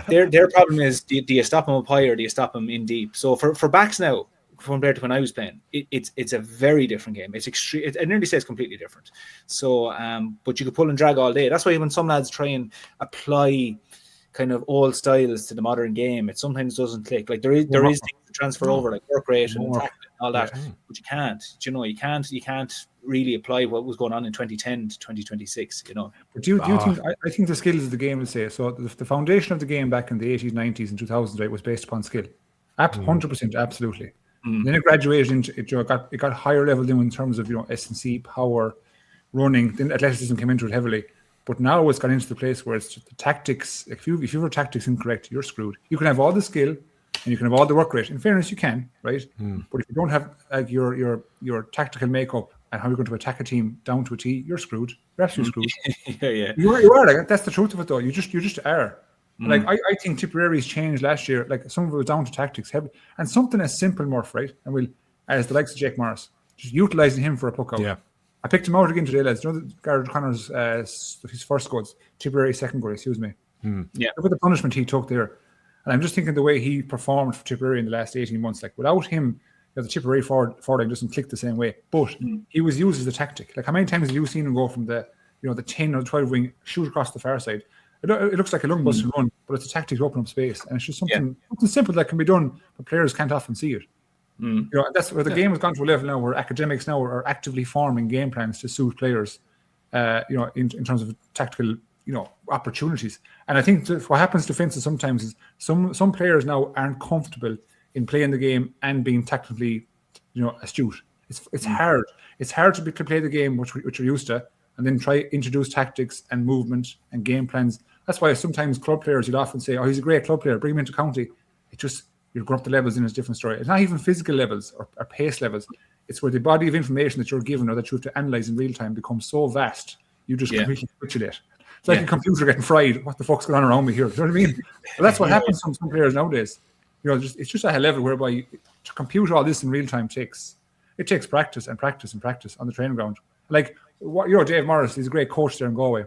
their problem is, do you stop them up high or do you stop them in deep? So for backs now, compared to when I was playing, it's a very different game. It's extreme. I nearly say it's completely different. So, but you could pull and drag all day. That's why when some lads try and apply kind of old styles to the modern game, it sometimes doesn't click. Like there is things to transfer over, like work rate and tackling and all that, but you can't. You can't really apply what was going on in 2010 to 2026. But do you think? I think the skills of the game, let's say, so the foundation of the game back in the 80s, 90s, and 2000s, right, was based upon skill. 100%, absolutely. Then it graduated into it got higher level then in terms of S&C, power, running. Then athleticism came into it heavily. But now it's gone into the place where it's just the tactics. If you have your tactics incorrect, you're screwed. You can have all the skill and you can have all the work rate. In fairness, you can, right? But if you don't have your tactical makeup and how you're going to attack a team down to a T, you're screwed. You're absolutely screwed. Yeah. You are. Like, that's the truth of it, though. You just are. Like I think Tipperary's changed last year. Like some of it was down to tactics, heavy, and something as simple, Murph, right? And we'll, as the likes of Jake Morris, just utilising him for a puck out. Yeah. I picked him out again today, lads. You know, Garrett Connor's his first goals, Tipperary second goal. Excuse me. Yeah. Look at the punishment he took there, and I'm just thinking the way he performed for Tipperary in the last 18 months. Like without him, the Tipperary forward line doesn't click the same way. But he was used as a tactic. Like how many times have you seen him go from the 10 or 12 wing, shoot across the far side? It looks like a lung busting run, but it's a tactic to open up space, and it's just something simple that can be done, but players can't often see it. And that's where the game has gone to a level now where academics now are actively forming game plans to suit players, in terms of tactical, opportunities. And I think what happens to Finson sometimes is some players now aren't comfortable in playing the game and being tactically, astute. It's hard. It's hard to play the game which you're used to, and then try introduce tactics and movement and game plans. That's why sometimes club players, you'd often say, oh, he's a great club player, bring him into county. It just, you're going up the levels in a different story. It's not even physical levels or pace levels. It's where the body of information that you're given or that you have to analyze in real time becomes so vast, you just completely capitulate. It's like a computer getting fried. What the fuck's going on around me here? You know what I mean? Well, that's what happens to some players nowadays. It's just at a level whereby to compute all this in real time takes practice and practice and practice on the training ground. Like, Dave Morris, he's a great coach there in Galway,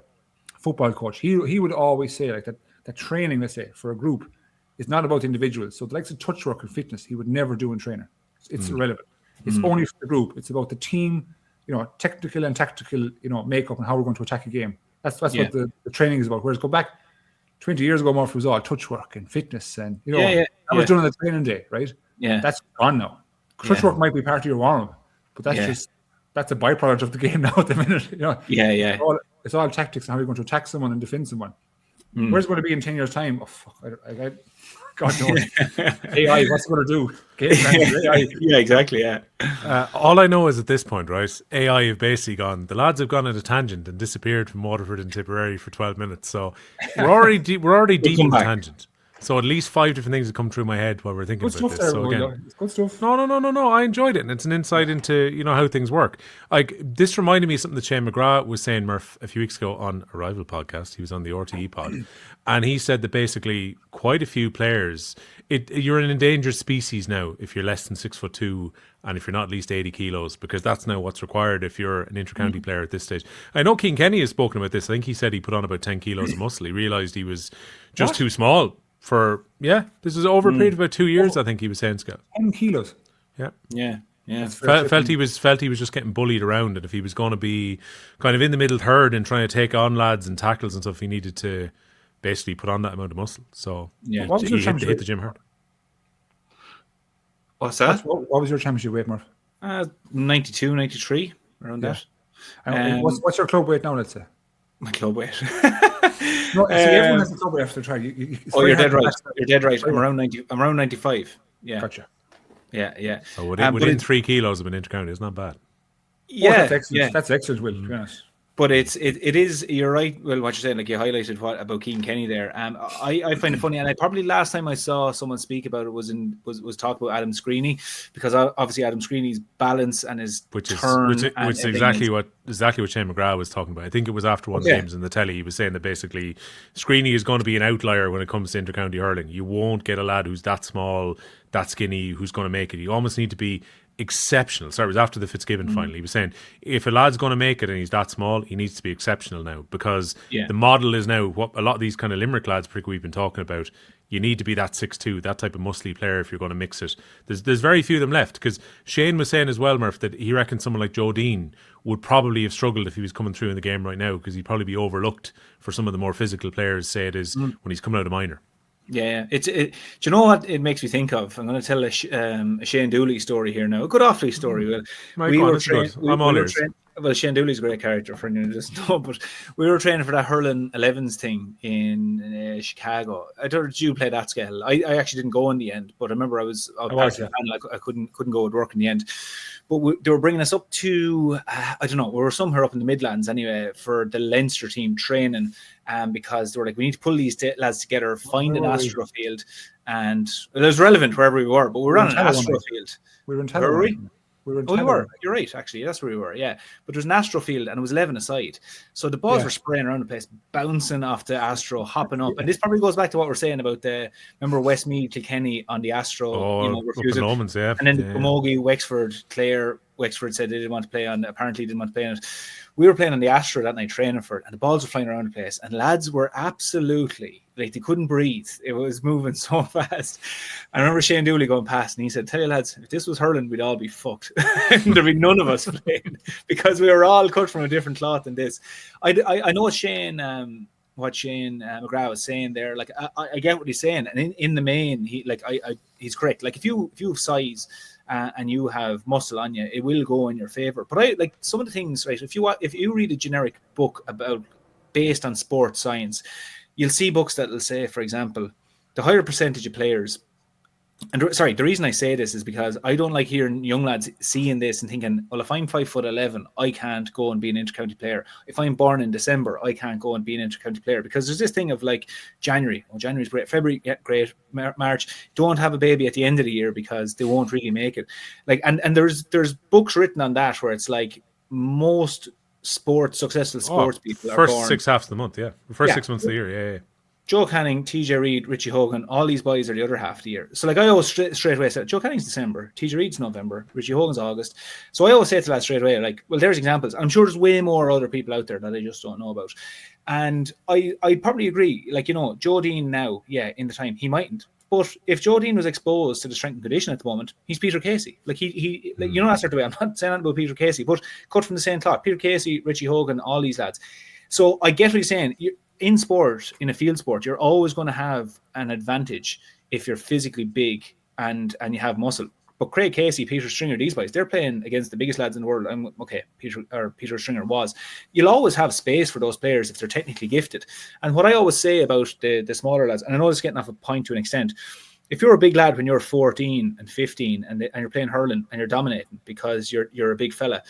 football coach. He would always say like that training, let's say, for a group is not about individuals. So the likes of touch work and fitness, he would never do in training. It's irrelevant. It's only for the group. It's about the team, technical and tactical, makeup and how we're going to attack a game. That's what the training is about. Whereas go back 20 years ago, Murphy was all touch work and fitness and, that was done on the training day, right? Yeah. That's gone now. Touch work might be part of your warm-up, but that's a byproduct of the game now at the minute. It's all tactics and how you're going to attack someone and defend someone. Where's it going to be in 10 years' time? Oh, fuck. God knows. AI, what's it going to do? AI. Yeah, exactly. Yeah. All I know is at this point, right, AI have basically gone, the lads have gone at a tangent and disappeared from Waterford and Tipperary for 12 minutes. So we're already deep in the back. tangent. So at least 5 different things have come through my head while we're thinking Good about stuff this. there. So again, It's good stuff. no. I enjoyed it, and it's an insight into how things work. Like this reminded me of something that Shane McGrath was saying, Murph, a few weeks ago on a rival podcast. He was on the RTE pod, and he said that basically quite a few players, you're an endangered species now if you're less than 6'2" and if you're not at least 80 kilos, because that's now what's required if you're an inter-county player at this stage. I know Kilkenny has spoken about this. I think he said he put on about 10 kilos of muscle. He realised he was just too small. This is over a period of about 2 years. I think he was saying, Scott. 10 kilos. Yeah. Felt he was just getting bullied around, and if he was going to be kind of in the middle third and trying to take on lads and tackles and stuff, he needed to basically put on that amount of muscle. So Yeah. What was your he hit championship? the gym hard. What's that? What was your championship weight, Murph? 92, 93, around that. And what's your club weight now, let's say? My club weight. No, see, everyone has a club weight after the try. You're dead right. You're dead right. I'm around 90. I'm around 95. Yeah. Gotcha. Yeah. So within 3 kilos of an inter-county, it's not bad. Oh, that's excellent. That's excellent, Will, to be honest. But it is, you're right. Well, what you're saying, like you highlighted what about Kilkenny there. I find it funny, and I probably last time I saw someone speak about it was talk about Adam Screeney, because obviously Adam Screeney's balance and his turn, which is exactly what Shane McGrath was talking about. I think it was after one of the games in the telly. He was saying that basically Screeney is going to be an outlier when it comes to inter-county hurling. You won't get a lad who's that small, that skinny, who's going to make it. You almost need to be exceptional. Sorry, it was after the Fitzgibbon final. He was saying if a lad's going to make it and he's that small, he needs to be exceptional now, because the model is now what a lot of these kind of Limerick lads, particularly we've been talking about. You need to be that 6'2", that type of muscly player if you're going to mix it. There's very few of them left, because Shane was saying as well, Murph, that he reckons someone like Joe Dean would probably have struggled if he was coming through in the game right now, because he'd probably be overlooked for some of the more physical players, say it is, when he's coming out of minor. Yeah. Do you know what it makes me think of? I'm going to tell a Shane Dooley story here now. A good Offaly story. I'm all ears. Well, Shane Dooley's a great character for anyone who doesn't know, but we were training for that Hurling 11s thing in Chicago. I don't know, did you play that Skehill? I actually didn't go in the end, but I remember I was part of the panel. I couldn't go at work in the end. But they were bringing us up to, I don't know, we were somewhere up in the Midlands anyway for the Leinster team training, because they were like, we need to pull these lads together, find an Astro field, and it was relevant wherever we were, but we were on an Astro field. We were in Tipperary. We were. You're right, actually. That's where we were, yeah. But there was an Astro field, and it was 11 aside. So the balls were spraying around the place, bouncing off the Astro, hopping up. And this probably goes back to what we're saying about remember Westmeath, Kilkenny on the Astro, refusal. And then the Camogie, Wexford, Clare. Wexford said they didn't want to play on, apparently didn't want to play on it. We were playing on the Astro that night, training for it, and the balls were flying around the place, and lads were absolutely, like, they couldn't breathe. It was moving so fast. I remember Shane Dooley going past, and he said, tell you lads, if this was hurling, we'd all be fucked. There'd be none of us playing, because we were all cut from a different cloth than this. I know what Shane McGrath was saying there. Like, I get what he's saying, and in the main, he's correct. Like, if you have size, and you have muscle on you, it will go in your favor. But I like some of the things, right? If you read a generic book based on sports science, you'll see books that will say, for example, the higher percentage of players. And the reason I say this is because I don't like hearing young lads seeing this and thinking, well, if I'm 5'11", I can't go and be an inter-county player. If I'm born in December, I can't go and be an inter-county player, because there's this thing of like January's great, February, great, March, don't have a baby at the end of the year because they won't really make it. Like, and there's books written on that where it's like most successful sports people are born. First 6 halves of the month, First 6 months of the year, yeah. Joe Canning, TJ Reid, Richie Hogan, all these boys are the other half of the year. So like I always straight away said, Joe Canning's December, TJ Reid's November, Richie Hogan's August. So I always say to that straight away, like, well, there's examples. I'm sure there's way more other people out there that I just don't know about. And I probably agree. Like, Joe Dean now, in the time, he mightn't. But if Joe Dean was exposed to the strength and condition at the moment, he's Peter Casey. Like that's the way. I'm not saying that about Peter Casey, but cut from the same cloth. Peter Casey, Richie Hogan, all these lads. So I get what he's saying. In sport, in a field sport, you're always going to have an advantage if you're physically big and you have muscle. But Craig Casey, Peter Stringer, these boys, they're playing against the biggest lads in the world. Peter Stringer was. You'll always have space for those players if they're technically gifted. And what I always say about the smaller lads, and I know it's getting off a point to an extent, if you're a big lad when you're 14 and 15 and you're playing hurling and you're dominating because you're a big fella,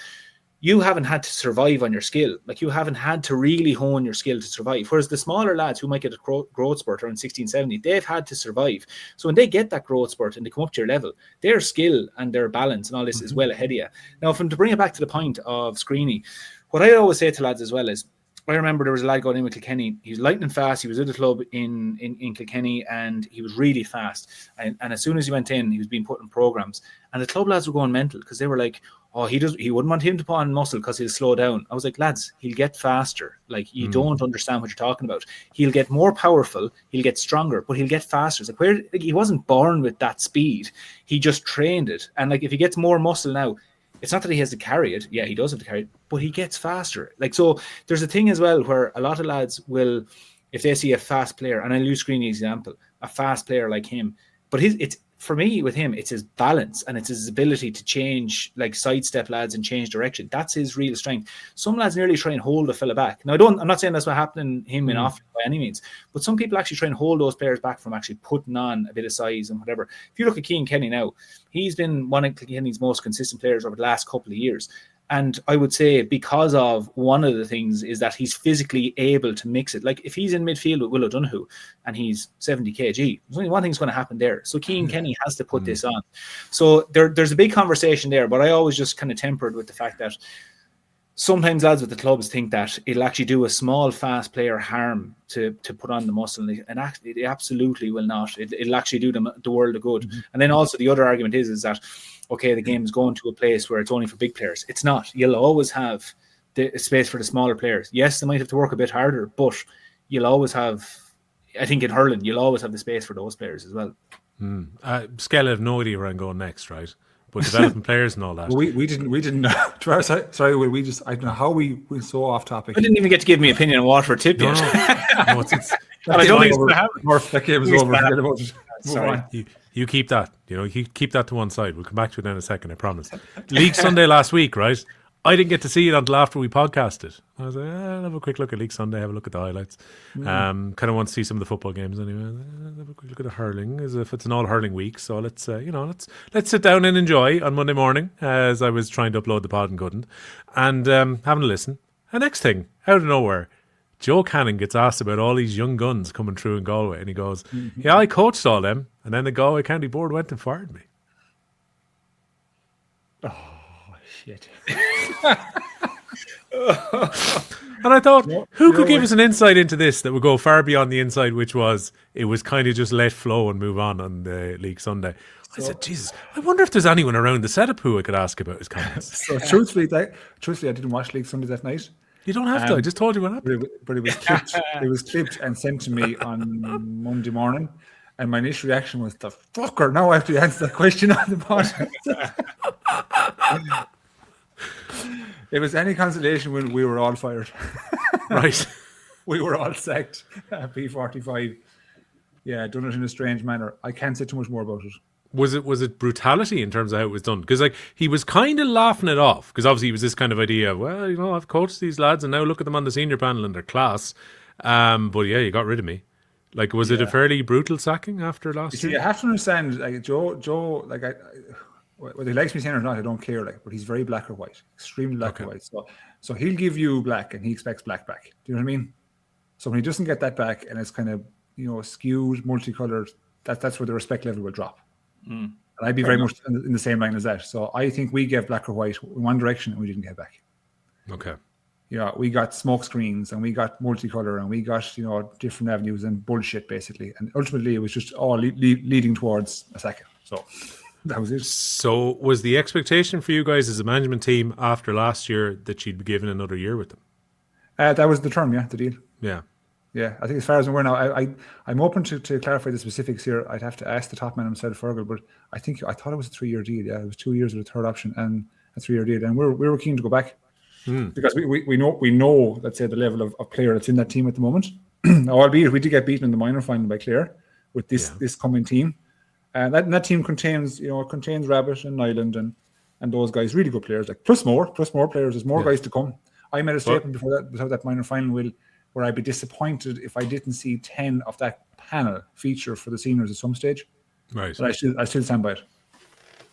you haven't had to survive on your skill. Like, you haven't had to really hone your skill to survive. Whereas the smaller lads who might get a growth spurt around 16, 17, they've had to survive. So when they get that growth spurt and they come up to your level, their skill and their balance and all this is well ahead of you. Now, to bring it back to the point of Screeney, what I always say to lads as well is, I remember there was a lad going in with Kilkenny. He was lightning fast. He was at the club in Kilkenny, and he was really fast. And as soon as he went in, he was being put in programs. And the club lads were going mental because they were like, oh, he wouldn't want him to put on muscle because he'll slow down. I was like, lads, he'll get faster. Like, you don't understand what you're talking about. He'll get more powerful. He'll get stronger, but he'll get faster. It's like, he wasn't born with that speed. He just trained it. And like, if he gets more muscle now, it's not that he has to carry it. Yeah, he does have to carry it, but he gets faster. Like, so there's a thing as well where a lot of lads will, if they see a fast player, and I'll use Screeney's example, a fast player like him, but it's for me with him, it's his balance and it's his ability to change, like sidestep lads and change direction. That's his real strength. Some lads nearly try and hold a fella back. Now, I'm not saying that's what happened to him in off by any means, but some people actually try and hold those players back from actually putting on a bit of size and whatever. If you look at Cian Kenny now, he's been one of Kenny's most consistent players over the last couple of years. And I would say because of one of the things is that he's physically able to mix it. Like, if he's in midfield with Will O'Donoghue and he's 70 kg, there's only one thing's going to happen there. So Cian Kenny has to put this on. So there's a big conversation there, but I always just kind of tempered with the fact that sometimes lads with the clubs think that it'll actually do a small, fast player harm to put on the muscle. And it absolutely will not. It'll actually do them the world of good. And then also the other argument is that, okay, the game is going to a place where it's only for big players. It's not. You'll always have the space for the smaller players. Yes, they might have to work a bit harder, but you'll always have, I think in hurling, you'll always have the space for those players as well. Skehill have no idea where I'm going next, right? But developing players and all that. Well, we didn't know. Sorry, we just, I don't know how we were so off topic. I didn't even get to give me opinion on Waterford tip yet. No, it's I don't think it's going to happen. That game is over. Forget about it. Sorry. You keep that. You keep that to one side. We'll come back to it in a second, I promise. League Sunday last week, right? I didn't get to see it until after we podcasted. I was like, I'll have a quick look at League Sunday, have a look at the highlights. Kind of want to see some of the football games anyway. I'll have a quick look at the hurling, as if it's an all hurling week. So let's sit down and enjoy on Monday morning, as I was trying to upload the pod and couldn't, and having a listen. And next thing, out of nowhere, Joe Cannon gets asked about all these young guns coming through in Galway, and he goes, yeah, I coached all them, and then the Galway County Board went and fired me. Oh, shit. And I thought, who could give us an insight into this that would go far beyond the insight, which was, it was kind of just let flow and move on the League Sunday. I said, Jesus, I wonder if there's anyone around the setup who I could ask about his comments. So truthfully, I didn't watch League Sunday that night. You don't have to. I just told you what happened. But it was clipped. It was clipped and sent to me on Monday morning. And my initial reaction was, the fucker, now I have to answer that question on the podcast. It was any consolation when we were all fired. Right. We were all sacked at P45. Yeah, done it in a strange manner. I can't say too much more about it. Was it brutality in terms of how it was done? Because like he was kind of laughing it off, because obviously it was this kind of idea of, well, I've coached these lads and now look at them on the senior panel and they're class. But yeah, you got rid of me. Like, was it a fairly brutal sacking after last year? You have to understand, like Joe, like whether he likes me saying it or not, I don't care. Like, but he's very black or white, extremely black or white. So he'll give you black and he expects black back. Do you know what I mean? So when he doesn't get that back and it's kind of skewed, multicolored, that's where the respect level will drop. And I'd be very much in the same line as that. So I think we gave black or white in one direction and we didn't get back. Okay. Yeah, we got smoke screens and we got multicolor and we got different avenues and bullshit basically. And ultimately, it was just all leading towards a second. So that was it. So was the expectation for you guys as a management team after last year that you'd be given another year with them? That was the term, the deal. Yeah, I think as far as we're now, I'm open to clarify the specifics here. I'd have to ask the top man himself, Fergal, but I thought it was a 3-year deal. Yeah, it was 2 years with a third option and a 3-year deal, and we were keen to go back because we know, let's say, the level of player that's in that team at the moment. Albeit we did get beaten in the minor final by Clare with this coming team, That team contains Rabbit and Nyland and those guys, really good players. Like plus more players. There's more guys to come. I made a statement before that minor final, Will, where I'd be disappointed if I didn't see 10 of that panel feature for the seniors at some stage. Right. But I still stand by it.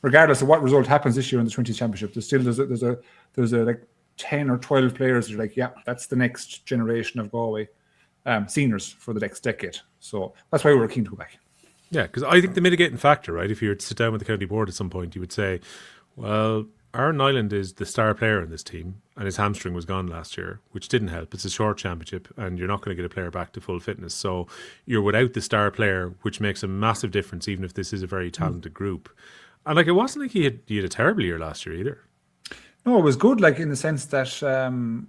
Regardless of what result happens this year in the 20s championship, there's a like 10 or 12 players that are like, yeah, that's the next generation of Galway seniors for the next decade. So that's why we're keen to go back. Yeah, because I think the mitigating factor, right, if you were to sit down with the county board at some point, you would say, well, Aaron Nyland is the star player in this team, and his hamstring was gone last year, which didn't help. It's a short championship, and you're not going to get a player back to full fitness. So you're without the star player, which makes a massive difference, even if this is a very talented group. And like, it wasn't like he had a terrible year last year either. No, it was good, like in the sense that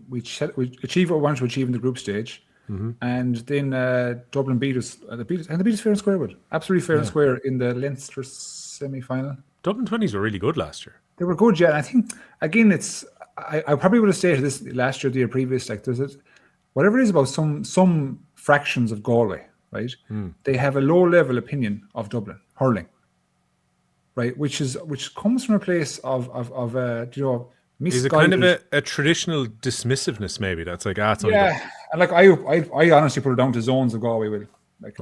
we achieved what we wanted to achieve in the group stage. And then Dublin beat us. They beat us fair and square. Absolutely fair and square in the Leinster semi-final. Dublin 20s were really good last year. They were good, yeah. And I think, again, I probably would have stated this last year, the year previous, like whatever it is about some fractions of Galway, right? They have a low-level opinion of Dublin, hurling, right? Which comes from a place of misguided. Is it kind of a traditional dismissiveness, maybe? That's like, it's only and like I honestly put it down to zones of Galway, Will. Like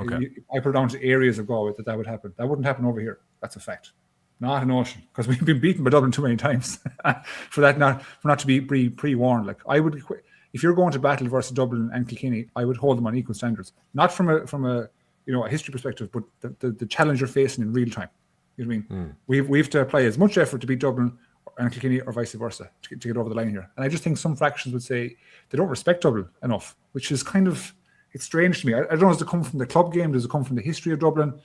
I put it down to areas of Galway that would happen. That wouldn't happen over here. That's a fact. Not an ocean, because we've been beaten by Dublin too many times for not to be pre-warned. Like I would, if you're going to battle versus Dublin and Kilkenny, I would hold them on equal standards. Not from a history perspective, but the challenge you're facing in real time. You know what I mean? We have to apply as much effort to beat Dublin and Kilkenny, or vice versa, to get over the line here. And I just think some fractions would say they don't respect Dublin enough, which is kind of, it's strange to me. I don't know, does it come from the club game? Does it come from the history of Dublin?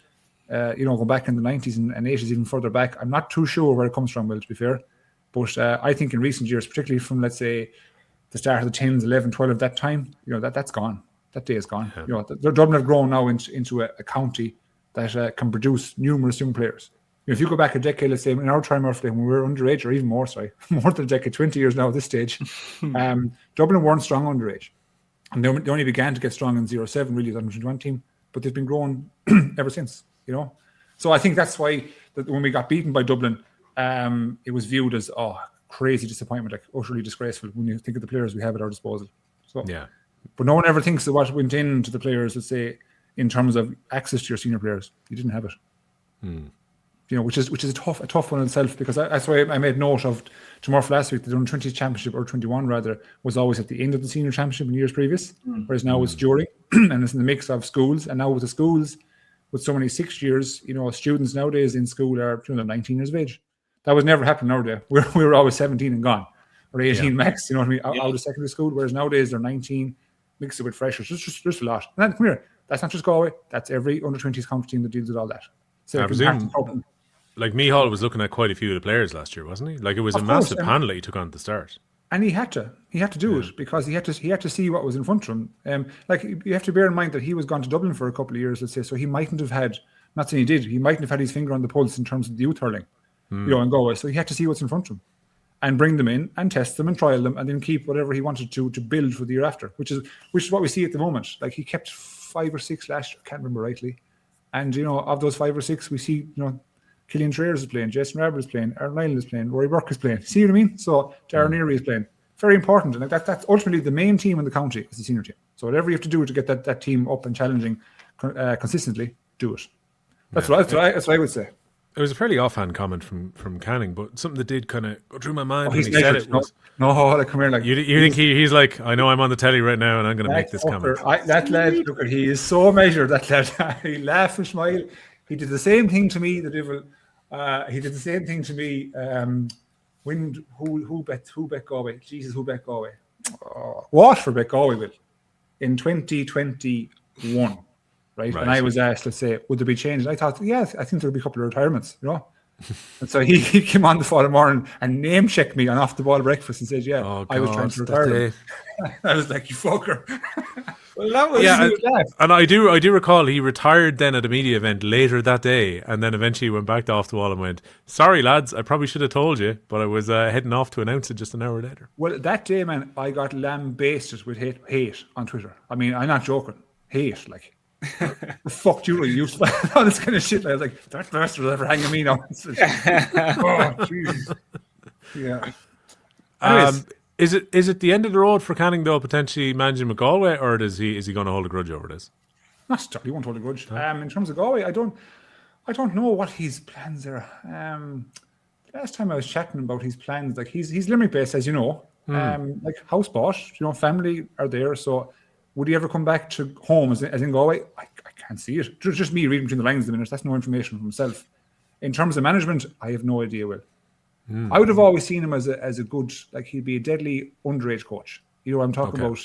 Going back in the 90s and 80s, even further back. I'm not too sure where it comes from, Will, to be fair. But I think in recent years, particularly from, let's say, the start of the 10s, 11, 12 of that time, that's gone. That day is gone. Yeah. Dublin have grown now into a county that can produce numerous young players. If you go back a decade, let's say, in our time, when we were underage, or even more, more than a decade, 20 years now at this stage, Dublin weren't strong underage. And they only began to get strong in 07, really, as an under-21 team. But they've been growing ever since. So I think that's why when we got beaten by Dublin, it was viewed as crazy disappointment, like utterly disgraceful when you think of the players we have at our disposal. So but no one ever thinks of what went into the players, let's say, in terms of access to your senior players. You didn't have it, which is a tough one in itself, because that's why I made note of to Murph last week. The under-20s championship, or 21 rather, was always at the end of the senior championship in years previous, whereas now it's during, and it's in the mix of schools. And now with the schools, with so many 6 years, students nowadays in school are 19 years of age. That was never happened nowadays. We were always 17 and gone, or 18 max, out of secondary school, whereas nowadays they're 19, mixed with freshers. Just a lot. And then, come here, that's not just Galway, that's every under-20s county team that deals with all that. So I presume, like Micheál was looking at quite a few of the players last year, wasn't he? Like, it was a massive panel that he took on at the start. And he had to do it, because he had to see what was in front of him. Like, you have to bear in mind that he was gone to Dublin for a couple of years, let's say, so he mightn't have had, not saying he did, he mightn't have had his finger on the pulse in terms of the youth hurling, in Galway. So he had to see what's in front of him and bring them in and test them and trial them, and then keep whatever he wanted to build for the year after, which is what we see at the moment. Like, he kept 5 or 6 last year, I can't remember rightly. And, of those 5 or 6, we see, Killian Traers is playing, Jason Rabbit is playing, Aaron Nyland is playing, Rory Burke is playing. See what I mean? So Darren Neary is playing. Very important. And that's ultimately the main team in the county is the senior team. So whatever you have to do to get that team up and challenging consistently, do it. That's what I would say. It was a fairly offhand comment from Canning, but something that did kind of go through my mind when he measured. said it was... No, come here. Like, you think he's like, I know I'm on the telly right now and I'm going to make this comment. That lad, look at, he is so measured, that lad. He laughed and smiled. He did the same thing to me, the devil. He did the same thing to me. Who bet Galway? Jesus, who bet Galway? Waterford bet Galway, Will, in 2021, right? And I was asked, let's say, would there be changes? I thought, I think there'll be a couple of retirements, And so he came on the following morning and name checked me on off the ball breakfast and said, I was trying to retire. I was like, you fucker. Well, that was and I do recall he retired then at a media event later that day, and then eventually went back to off the wall and went, sorry lads, I probably should have told you, but I was heading off to announce it just an hour later. Well, that day, man, I got lambasted with hate on Twitter. I mean, I'm not joking. Hate, like. The fuck do you use all this kind of shit? I was like, that bastard will ever hang on me now. Oh, Jesus. Yeah. Anyways, Is it the end of the road for Canning though, potentially managing McGalway, or is he going to hold a grudge over this? he won't hold a grudge. In terms of Galway, I don't know what his plans are. Last time I was chatting about his plans, like he's Limerick based, as you know. Like house bought, family are there. So would he ever come back to home as in Galway? I can't see it. Just me reading between the lines of the minute. That's no information from himself. In terms of management, I have no idea. I would have always seen him as a good, like he'd be a deadly underage coach. I'm talking about.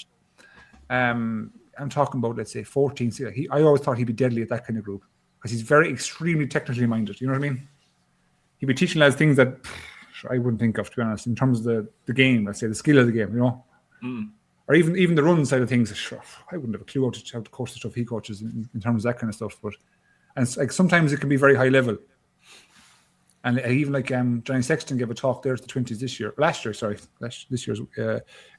I'm talking about, let's say, 14. I always thought he'd be deadly at that kind of group because he's very extremely technically minded. You know what I mean? He'd be teaching lads things that I wouldn't think of, to be honest, in terms of the game. Let's say the skill of the game. Or even the run side of things. I wouldn't have a clue how to coach the stuff he coaches in terms of that kind of stuff. And it's like sometimes it can be very high level. And even like Johnny Sexton gave a talk there at the 20s this year's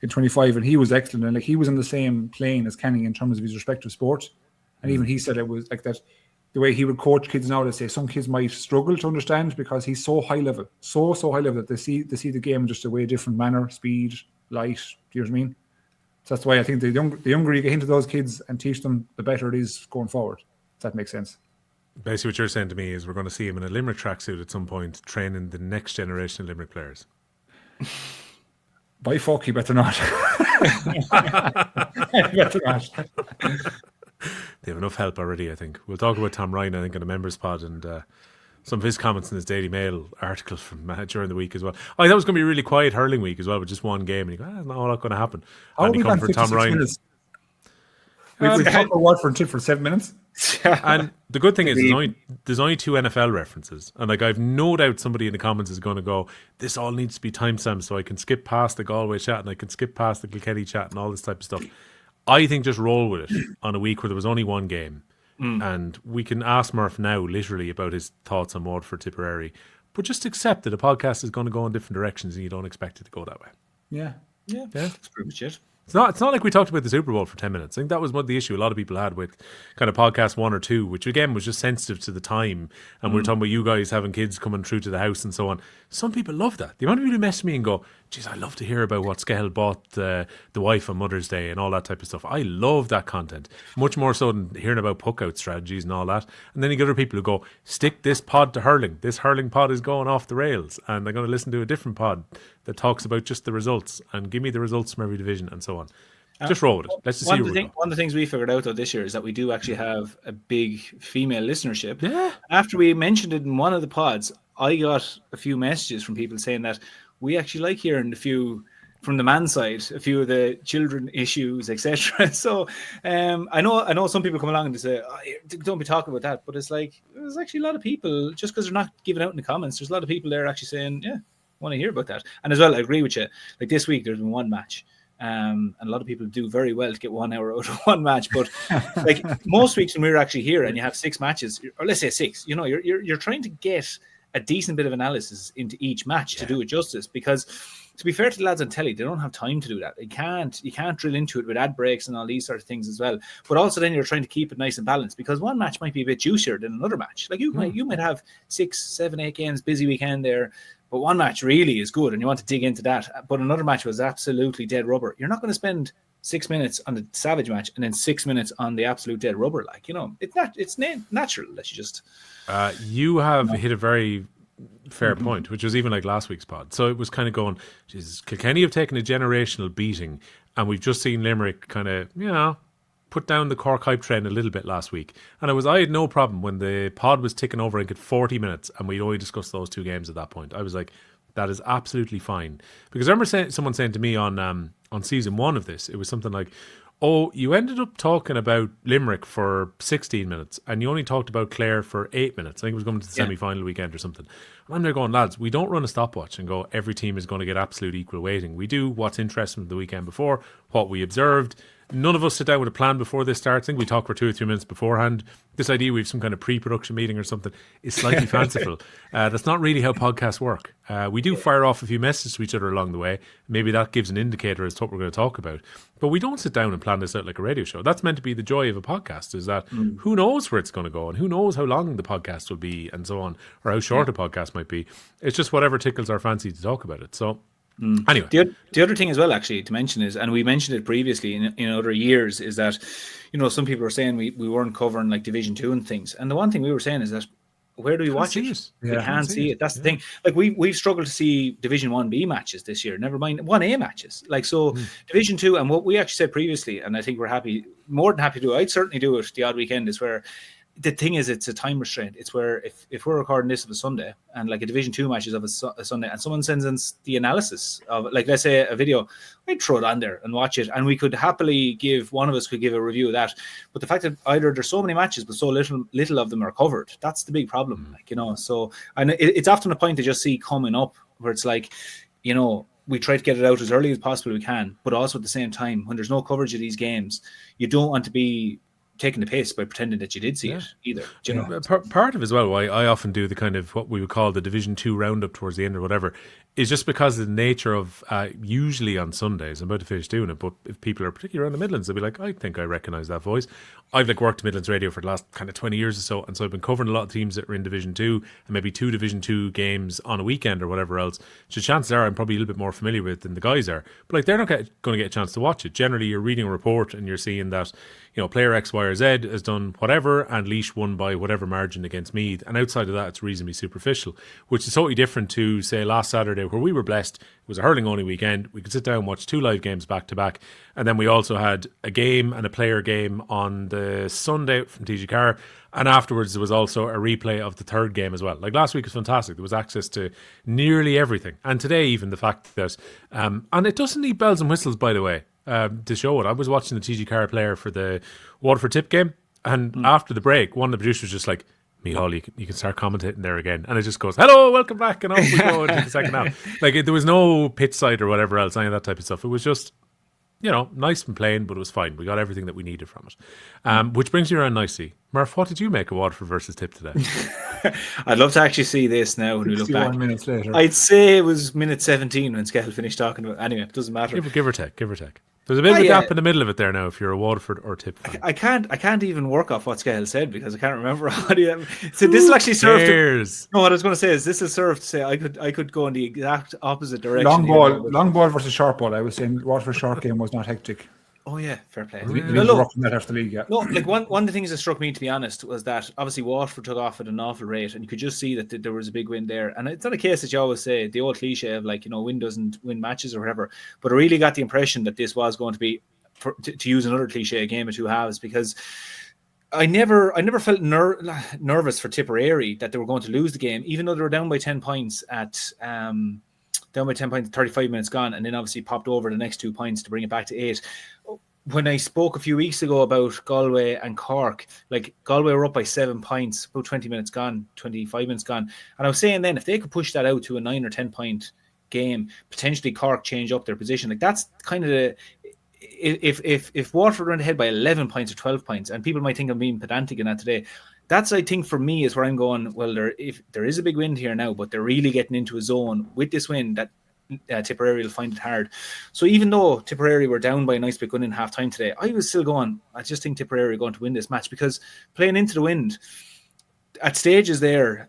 in 25, and he was excellent. And like he was on the same plane as Kenny in terms of his respective sports. And even he said it was like that. The way he would coach kids now, let's say some kids might struggle to understand because he's so high level, so high level that they see the game in just a way different manner, speed, light. Do you know what I mean? So that's why I think the younger you get into those kids and teach them, the better it is going forward. If that makes sense. Basically, what you're saying to me is we're going to see him in a Limerick tracksuit at some point, training the next generation of Limerick players. By fuck, you better not. You better not. They have enough help already, I think. We'll talk about Tom Ryan, I think, in a members pod, and some of his comments in his Daily Mail article from during the week as well. I thought it was going to be a really quiet hurling week as well, with just one game. And you go, not a lot going to happen. Andy Comerford, Tom Ryan. We talked about Waterford for 7 minutes. And the good thing is there's only 2 NFL references, and like I've no doubt somebody in the comments is going to go, this all needs to be timestamped so I can skip past the Galway chat and I can skip past the Kilkenny chat and all this type of stuff. I think just roll with it on a week where there was only one game, and we can ask Murph now literally about his thoughts on Waterford Tipperary, but just accept that a podcast is going to go in different directions and you don't expect it to go that way. Yeah, that's pretty much it. It's not like we talked about the Super Bowl for 10 minutes. I think that was the issue a lot of people had with kind of podcast 1 or 2, which again was just sensitive to the time. And we were talking about you guys having kids coming through to the house and so on. Some people love that. The amount of people who message me and go, geez, I love to hear about what Skehill bought the wife on Mother's Day and all that type of stuff. I love that content. Much more so than hearing about puck-out strategies and all that. And then you get other people who go, stick this pod to hurling. This hurling pod is going off the rails. And they're going to listen to a different pod that talks about just the results and give me the results from every division and so on. Just roll with it. Let's just see one of the things we figured out though this year is that we do actually have a big female listenership. Yeah. After we mentioned it in one of the pods, I got a few messages from people saying that we actually like hearing a few from the man side, a few of the children issues, etc. So I know some people come along and they say, don't be talking about that, but it's like there's actually a lot of people, just because they're not giving out in the comments, there's a lot of people there actually saying, yeah, I want to hear about that. And as well, I agree with you. Like this week, there's been one match. And a lot of people do very well to get 1 hour out of one match, but like most weeks when we're actually here and you have 6 matches, or let's say 6, you're trying to get a decent bit of analysis into each match to do it justice. Because to be fair to the lads on telly, they don't have time to do that. You can't drill into it with ad breaks and all these sort of things as well. But also then you're trying to keep it nice and balanced, because one match might be a bit juicier than another match. Like you might have 6, 7, 8 games, busy weekend there. But one match really is good and you want to dig into that. But another match was absolutely dead rubber. You're not going to spend 6 minutes on the Savage match and then 6 minutes on the absolute dead rubber. Like, it's natural that you just... you have hit a very fair point, which was even like last week's pod. So it was kind of going, Jesus, Kilkenny have taken a generational beating and we've just seen Limerick kind of, put down the Cork hype train a little bit last week. And I had no problem when the pod was ticking over and get 40 minutes and we'd only discussed those 2 games at that point. I was like, that is absolutely fine. Because I remember someone saying to me on season 1 of this, it was something like, oh, you ended up talking about Limerick for 16 minutes and you only talked about Clare for 8 minutes. I think it was going to the semi-final weekend or something. And I'm there going, lads, we don't run a stopwatch and go, every team is going to get absolute equal weighting. We do what's interesting from the weekend before, what we observed, None of us sit down with a plan before this starts. I think we talk for 2 or 3 minutes beforehand. This idea we have some kind of pre-production meeting or something is slightly fanciful. That's not really how podcasts work. We do fire off a few messages to each other along the way. Maybe that gives an indicator as to what we're going to talk about. But we don't sit down and plan this out like a radio show. That's meant to be the joy of a podcast, is that who knows where it's going to go and who knows how long the podcast will be and so on, or how short a podcast might be. It's just whatever tickles our fancy to talk about it. So anyway. The other thing as well, actually, to mention is, and we mentioned it previously in other years, is that, some people were saying we weren't covering like Division 2 and things. And the one thing we were saying is that, where do we watch it? We can't see it. That's the thing. Like we've struggled to see Division 1B matches this year, never mind 1A matches. Like, so Division 2, and what we actually said previously, and I think we're more than happy to do it. I'd certainly do it the odd weekend, is where the thing is, it's a time restraint. It's where if we're recording this of a Sunday and like a Division 2 match is of a Sunday and someone sends us the analysis of, like, let's say a video, I'd throw it on there and watch it, and we could happily one of us could give a review of that. But the fact that either there's so many matches but so little of them are covered, that's the big problem. So, and it's often a point to just see coming up where it's like, we try to get it out as early as possible we can, but also at the same time, when there's no coverage of these games, you don't want to be taking the piss by pretending that you did see it either. Part of as well why I often do the kind of what we would call the Division 2 roundup towards the end or whatever is just because of the nature of usually on Sundays, I'm about to finish doing it, but if people are particularly around the Midlands, they'll be like, I think I recognise that voice. I've worked Midlands radio for the last kind of 20 years or so, and so I've been covering a lot of teams that are in Division 2 and maybe 2 Division 2 games on a weekend or whatever else. So chances are I'm probably a little bit more familiar with it than the guys are. But they're not going to get a chance to watch it. Generally, you're reading a report and you're seeing that player X, Y, or Z has done whatever, and Laois won by whatever margin against Meath. And outside of that, it's reasonably superficial, which is totally different to, say, last Saturday, where we were blessed. It was a hurling-only weekend. We could sit down and watch 2 live games back-to-back. And then we also had a game and a player game on the Sunday from TG Carr. And afterwards, there was also a replay of the third game as well. Like, last week was fantastic. There was access to nearly everything. And today, even the fact that... and it doesn't need bells and whistles, by the way. To show it, I was watching the TG Carr player for the Waterford tip game, and after the break, one of the producers was just like, Micheál, you can start commentating there again, and it just goes, hello, welcome back, and off we go into the second half. There was no pitch side or whatever else, any of that type of stuff. It was just nice and plain, but it was fine. We got everything that we needed from it. Which brings you around nicely. Murph, what did you make of Waterford versus Tip today? I'd love to actually see this now when we look back. Minutes later. I'd say it was minute 17 when Skehill finished talking about it. Anyway, it doesn't matter. Give or take. There's a bit of a gap in the middle of it there now if you're a Waterford or Tip fan. I can't even work off what Skehill said because I can't remember. So this will actually serve no, what I was going to say is this is served to say I could go in the exact opposite direction. Long ball versus short ball. I was saying Waterford short game was not hectic. Oh yeah, fair play. That after the league, yeah. No, like one of the things that struck me, to be honest, was that obviously Waterford took off at an awful rate, and you could just see that there was a big win there. And it's not a case that you always say the old cliche of win doesn't win matches or whatever. But I really got the impression that this was going to be, to use another cliche, a game of two halves, because I never felt nervous for Tipperary that they were going to lose the game, even though they were down by 10 points at 35 minutes gone, and then obviously popped over the next 2 points to bring it back to 8. When I spoke a few weeks ago about Galway and Cork, Galway were up by 7 points, about 25 minutes gone. And I was saying then, if they could push that out to a 9 or 10 point game, potentially Cork change up their position. That's kind of if Waterford went ahead by 11 points or 12 points, and people might think I'm being pedantic in that today, that's, I think, for me, is where I'm going, well, if there is a big wind here now, but they're really getting into a zone with this wind that Tipperary will find it hard. So even though Tipperary were down by a nice bit going in half time today, I was still going, I just think Tipperary are going to win this match, because playing into the wind at stages there,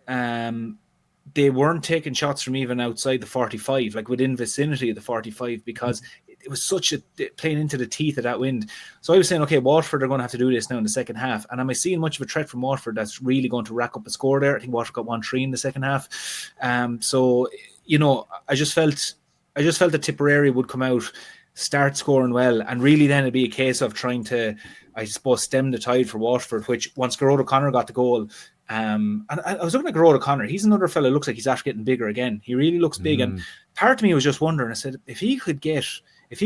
they weren't taking shots from even outside the 45, within vicinity of the 45, because it was such a playing into the teeth of that wind. So I was saying, okay, Waterford are going to have to do this now in the second half. And am I seeing much of a threat from Waterford that's really going to rack up a score there? I think Waterford got 1-3 in the second half. So, I just felt that Tipperary would come out, start scoring well, and really then it'd be a case of trying to, I suppose, stem the tide for Waterford, which once Gerard O'Connor got the goal, and I was looking at Gerard O'Connor, he's another fella who looks like he's after getting bigger again. He really looks big, and part of me was just wondering, I said, if he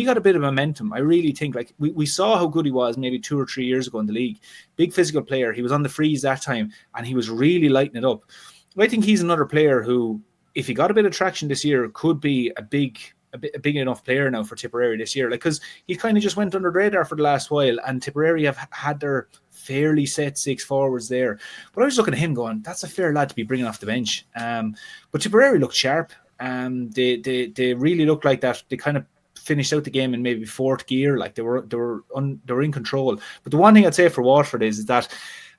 got a bit of momentum, I really think, we saw how good he was maybe 2 or 3 years ago in the league. Big physical player. He was on the freeze that time, and he was really lighting it up. I think he's another player who, if he got a bit of traction this year, could be a big a big enough player now for Tipperary this year. Like, because he kind of just went under the radar for the last while, and Tipperary have had their fairly set 6 forwards there. But I was looking at him going, that's a fair lad to be bringing off the bench. But Tipperary looked sharp. They really looked like that. They kind of finished out the game in maybe 4th gear. Like they were in control. But the one thing I'd say for Waterford is that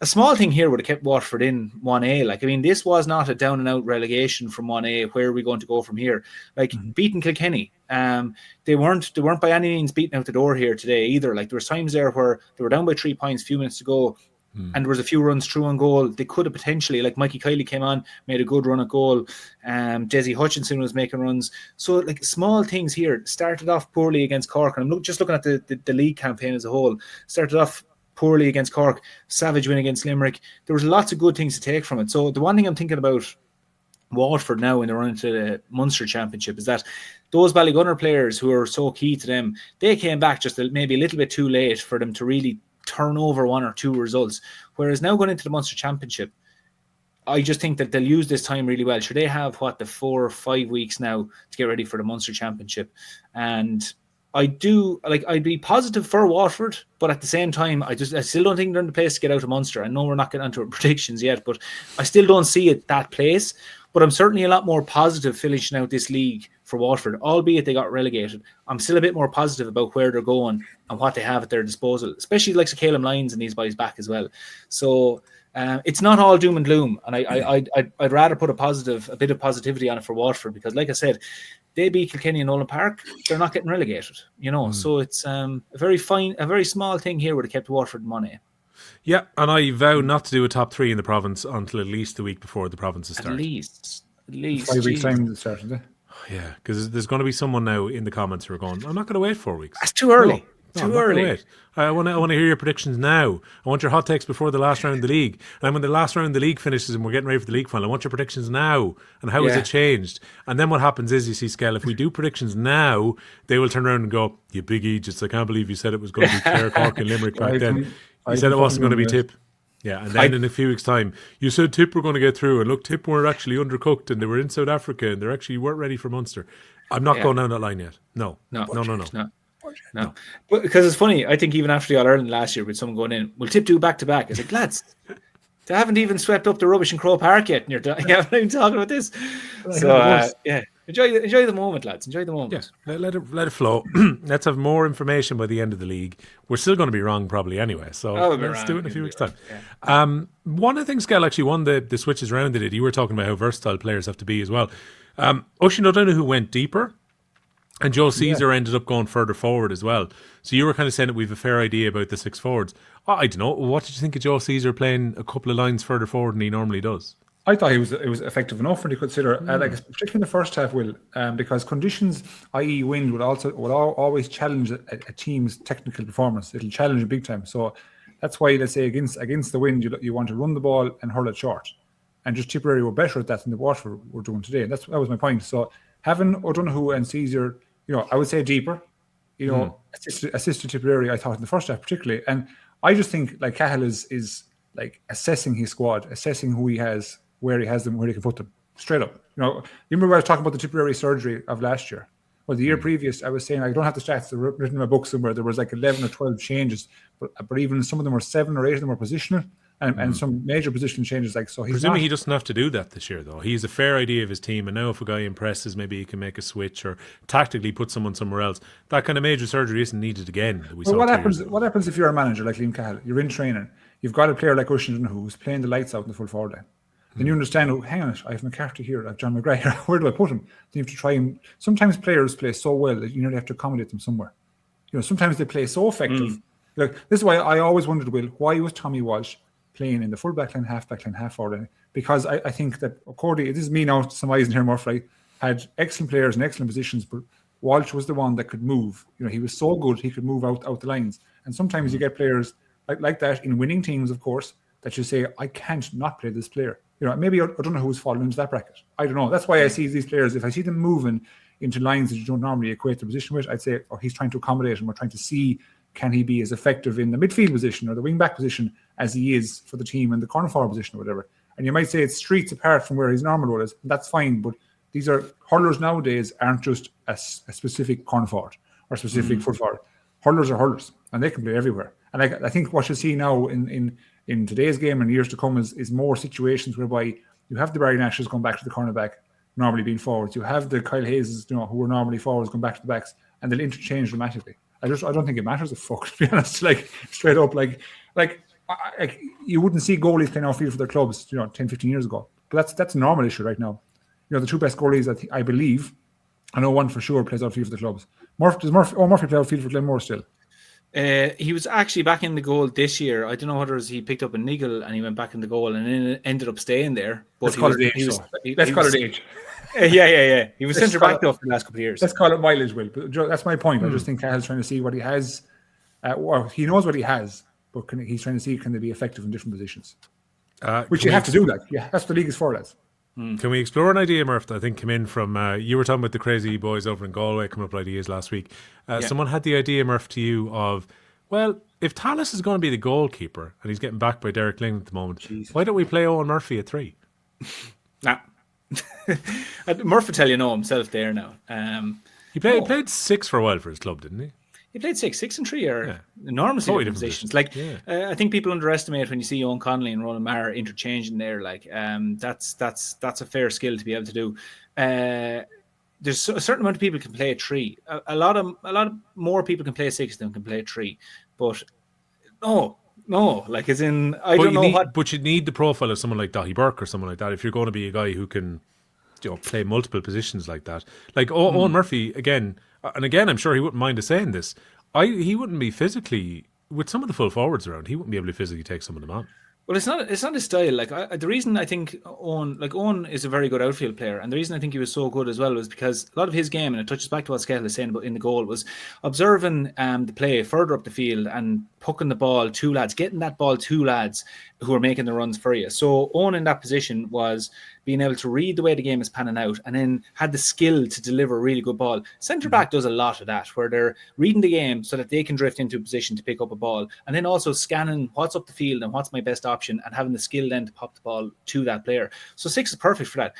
a small thing here would have kept Waterford in 1A. Like, I mean, this was not a down and out relegation from 1A. Where are we going to go from here? Like, beating Kilkenny. They weren't by any means beaten out the door here today either. Like, there was times there where they were down by 3 points, few minutes to go, and there was a few runs through on goal. They could have potentially, like Mikey Kiley came on, made a good run at goal. Deise Hutchinson was making runs. So, like, small things here. Started off poorly against Cork, and I'm just looking at the league campaign as a whole. Started off poorly against Cork, savage win against Limerick. There was lots of good things to take from it. So the one thing I'm thinking about Waterford now when they run into the Munster Championship is that those Ballygunner players who are so key to them, they came back just maybe a little bit too late for them to really turn over 1 or 2 results. Whereas now going into the Munster Championship, I just think that they'll use this time really well. Sure, they have, the 4 or 5 weeks now to get ready for the Munster Championship. And I'd be positive for Waterford, but at the same time, I still don't think they're in the place to get out of Munster. I know we're not getting onto our predictions yet, but I still don't see it that place. But I'm certainly a lot more positive finishing out this league for Waterford, albeit they got relegated. I'm still a bit more positive about where they're going and what they have at their disposal, especially like Skehill Lyons and these boys back as well. So it's not all doom and gloom, and I'd rather put a bit of positivity on it for Waterford, because, like I said, they beat Kilkenny in Nolan Park. They're not getting relegated, So it's a very small thing here would have kept Waterford money. Yeah, and I vow not to do a top 3 in the province until at least the week before the provinces start. At least 5 weeks time to start, isn't it? Yeah, because there's going to be someone now in the comments who are going, I'm not going to wait 4 weeks. That's too early. No, too early. I want to hear your predictions now. I want your hot takes before the last round of the league. And when the last round of the league finishes and we're getting ready for the league final, I want your predictions now. And how has it changed? And then what happens is, you see, Skehill, if we do predictions now, they will turn around and go, you big Aegis, I can't believe you said it was going to be Clare, Cork and Limerick back then. You said it wasn't going to be Tip. Yeah, and then in a few weeks' time, you said Tip were going to get through, and look, Tip were actually undercooked, and they were in South Africa, and they actually weren't ready for Munster. I'm not going down that line yet. No. No. But because it's funny, I think even after the All-Ireland last year with someone going in, will Tip do back-to-back? I said, lads, they haven't even swept up the rubbish in Crow Park yet, and you haven't even talking about this. So, enjoy the moment, lads. Enjoy the moment. Yeah, let it flow. Let's have more information by the end of the league. We're still going to be wrong probably anyway, so let's do it in a few weeks' time. Yeah. One of the things, Skehill, actually, one of the switches around it, you were talking about how versatile players have to be as well. Oisin O'Donoghue went deeper, and Joe Caesar ended up going further forward as well. So you were kind of saying that we have a fair idea about the 6 forwards. I don't know. What did you think of Joe Caesar playing a couple of lines further forward than he normally does? I thought it was effective enough when you consider, particularly in the first half, because conditions, i.e. wind, will always challenge a team's technical performance. It'll challenge it big time. So that's why, let's say, against the wind, you want to run the ball and hurl it short. And just Tipperary were better at that than the Waterford were doing today. And that was my point. So having O'Donoghue and Caesar, I would say deeper, assisted Tipperary, I thought, in the first half particularly. And I just think, like, Cahill is like assessing his squad, assessing who he has, where he has them, where he can put them, straight up. You remember I was talking about the Tipperary surgery of last year? Well, the year previous, I was saying, I don't have the stats, they're written in my book somewhere, there was like 11 or 12 changes, but even some of them were 7 or 8 of them were positional, and some major position changes. Presumably he doesn't have to do that this year, though. He has a fair idea of his team, and now if a guy impresses, maybe he can make a switch or tactically put someone somewhere else. That kind of major surgery isn't needed again. What happens if you're a manager like Liam Cahill? You're in training, you've got a player like Oisin O'Donoghue who's playing the lights out in the full forward line. Then you understand, hang on, I have McCarthy here, I have John McGrath here, where do I put him? Then you have to try him. Sometimes players play so well that you nearly have to accommodate them somewhere. Sometimes they play so effective. Like, this is why I always wondered, why was Tommy Walsh playing in the full back line, half forward line? Because I think that Cordy, this is me now surmising here, Murphy, had excellent players in excellent positions, but Walsh was the one that could move. He was so good, he could move out the lines. And sometimes you get players like that in winning teams, of course, that you say, I can't not play this player. Maybe I don't know who's fallen into that bracket. I don't know. That's why I see these players. If I see them moving into lines that you don't normally equate the position with, I'd say, he's trying to accommodate, and we're trying to see, can he be as effective in the midfield position or the wing back position as he is for the team in the corner forward position or whatever. And you might say it's streets apart from where his normal role is. That's fine, but These are hurlers nowadays aren't just a specific corner forward or specific foot forward. Hurlers are hurlers, and they can play everywhere. And I think what you see now in today's game and years to come is more situations whereby you have the Barry Nashes going back to the cornerback, normally being forwards. You have the Kyle Hayeses, who are normally forwards, going back to the backs, and they'll interchange dramatically. I don't think it matters a fuck, to be honest. Like straight up, like you wouldn't see goalies playing outfield for their clubs, 10, 15 years ago. But that's a normal issue right now. The two best goalies, I believe, I know one for sure plays outfield for the clubs. Murphy play outfield for Glenmore still? He was actually back in the goal this year. I don't know whether he picked up a niggle and he went back in the goal and then ended up staying there. But Let's call it age. Yeah. He was centre back though for the last couple of years. Let's call it mileage, Will. But that's my point. I just think Cahill's trying to see what he has. He knows what he has, but he's trying to see can they be effective in different positions. Which you have to do that. Yeah, that's what the league is for, lads. Can we explore an idea, Murph, that I think came in from, you were talking about the crazy boys over in Galway coming up with ideas last week. Someone had the idea, Murph, to you of, well, if Talis is going to be the goalkeeper and he's getting backed by Derek Ling at the moment, why don't we play Owen Murphy at 3? Nah. Murphy tell you no himself there now. He played 6 for a while for his club, didn't he? He played 6 and 3 are enormously different positions. I think people underestimate when you see Owen Connolly and Ronan Maher interchanging there. That's a fair skill to be able to do. There's a certain amount of people can play a 3. A lot of more people can play a 6 than can play a 3. But no, as in I don't know what. But you need the profile of someone like Dahi Burke or someone like that if you're going to be a guy who can, play multiple positions like that. Like Owen Murphy again. And again, I'm sure he wouldn't mind us saying this. He wouldn't be physically, with some of the full forwards around, he wouldn't be able to physically take some of them on. Well, it's not his style. The reason I think Owen is a very good outfield player, and the reason I think he was so good as well was because a lot of his game, and it touches back to what Skehill is saying about in the goal, was observing the play further up the field and pucking the ball to lads, getting that ball to lads who are making the runs for you. So Owen in that position was being able to read the way the game is panning out and then had the skill to deliver a really good ball. Centre back does a lot of that, where they're reading the game so that they can drift into a position to pick up a ball, and then also scanning what's up the field and what's my best option and having the skill then to pop the ball to that player. So 6 is perfect for that.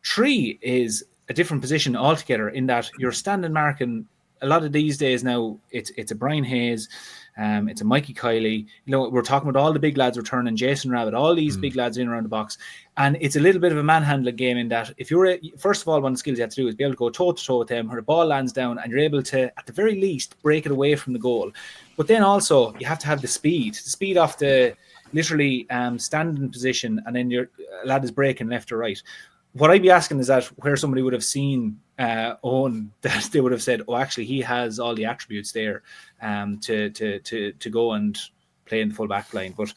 3 is a different position altogether in that you're standing marking. A lot of these days now, it's a Brian Hayes, it's a Mikey Kiley. We're talking about all the big lads returning, Jason Rabbit, all these big lads in around the box, and it's a little bit of a manhandling game in that if you're first of all, one of the skills you have to do is be able to go toe to toe with them, where the ball lands down, and you're able to, at the very least, break it away from the goal. But then also you have to have the speed off the literally standing position, and then your lad is breaking left or right. What I'd be asking is that where somebody would have seen Owen, that they would have said, oh, actually, he has all the attributes there to go and play in the full back line. But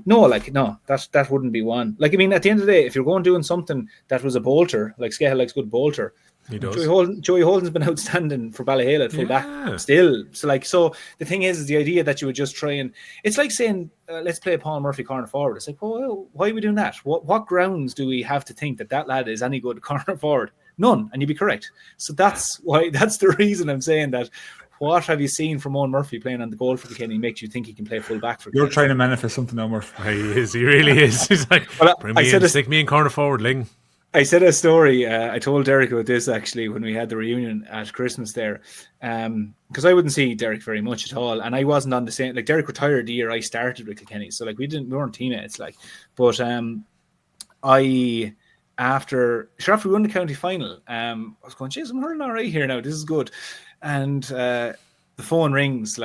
no, that wouldn't be one. At the end of the day, if you're going doing something that was a bolter, like Skehill likes good bolter, he does. Joey Holden's been outstanding for Ballahale at full back still. So the thing is the idea that you would just try and, it's like saying, let's play Paul Murphy corner forward. It's like, well, why are we doing that? What grounds do we have to think that lad is any good corner forward? None, and you'd be correct. So that's the reason I'm saying that. What have you seen from Owen Murphy playing on the goal for Kilkenny makes you think he can play full back for Kilkenny? You're trying to manifest something now, Murphy. He really is. He's like, stick me in corner forward, Ling. I said a story. I told Derek about this actually when we had the reunion at Christmas there, because I wouldn't see Derek very much at all, and I wasn't on the same. Derek retired the year I started with Kilkenny, so we weren't teammates. But after we won the county final, I was going, "Jeez, I'm hurling all right here now. This is good." And the phone rings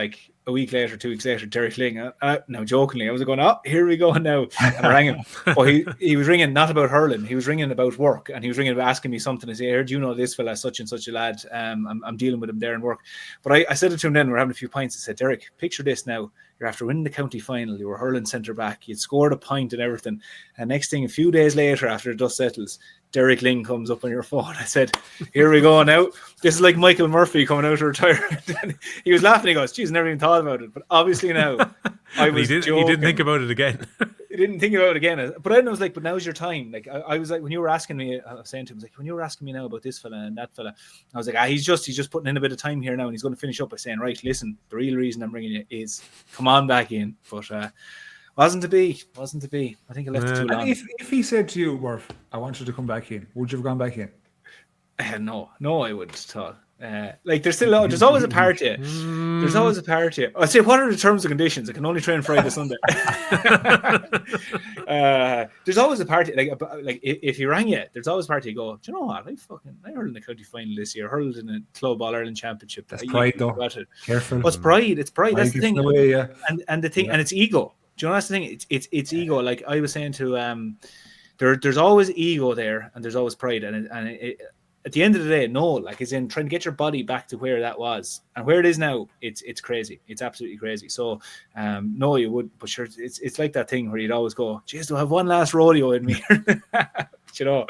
a week later, 2 weeks later, Derek Ling. No, jokingly, I was going, oh, here we go now. And I rang him. But he was ringing not about hurling. He was ringing about work. And he was ringing about asking me something. I say, heard you know this fella, such and such a lad. I'm dealing with him there in work. But I said it to him then, we're having a few pints. I said, Derek, picture this now. You're after winning the county final. You were hurling centre back. You'd scored a point and everything. And next thing, a few days later, after the dust settles, Derek Ling comes up on your phone. I said, here we go now. This is like Michael Murphy coming out of retirement. He was laughing. He goes, geez, never even thought about it. But obviously now, I was joking. He didn't think about it again. He didn't think about it again. But then I was like, but now's your time. I was like, when you were asking me, I was saying to him, when you were asking me now about this fella and that fella, I was like, he's just putting in a bit of time here now, and he's going to finish up by saying, right, listen, the real reason I'm bringing you is come on back in. But wasn't to be. I think I left it too long. If he said to you, Murph, I want you to come back in, would you have gone back in? No, I wouldn't at all. Like there's always a party. There's always a party. I say, what are the terms and conditions? I can only train Friday, Sunday. There's always a party. Like if you rang you, there's always a party. You go, do you know what? I hurled in the county final this year. Hurled in a Club All Ireland Championship. That's pride, though. Careful. What's pride? It's pride. That's the thing. Away, yeah. And the thing, and it's ego. Do you know that's the thing? It's ego. Like I was saying to there's always ego there, and there's always pride, and at the end of the day, no, like it's in trying to get your body back to where that was and where it is now. It's crazy. It's absolutely crazy. So, no, you would, but sure, it's like that thing where you'd always go, "Geez, do I have one last rodeo in me?" You know,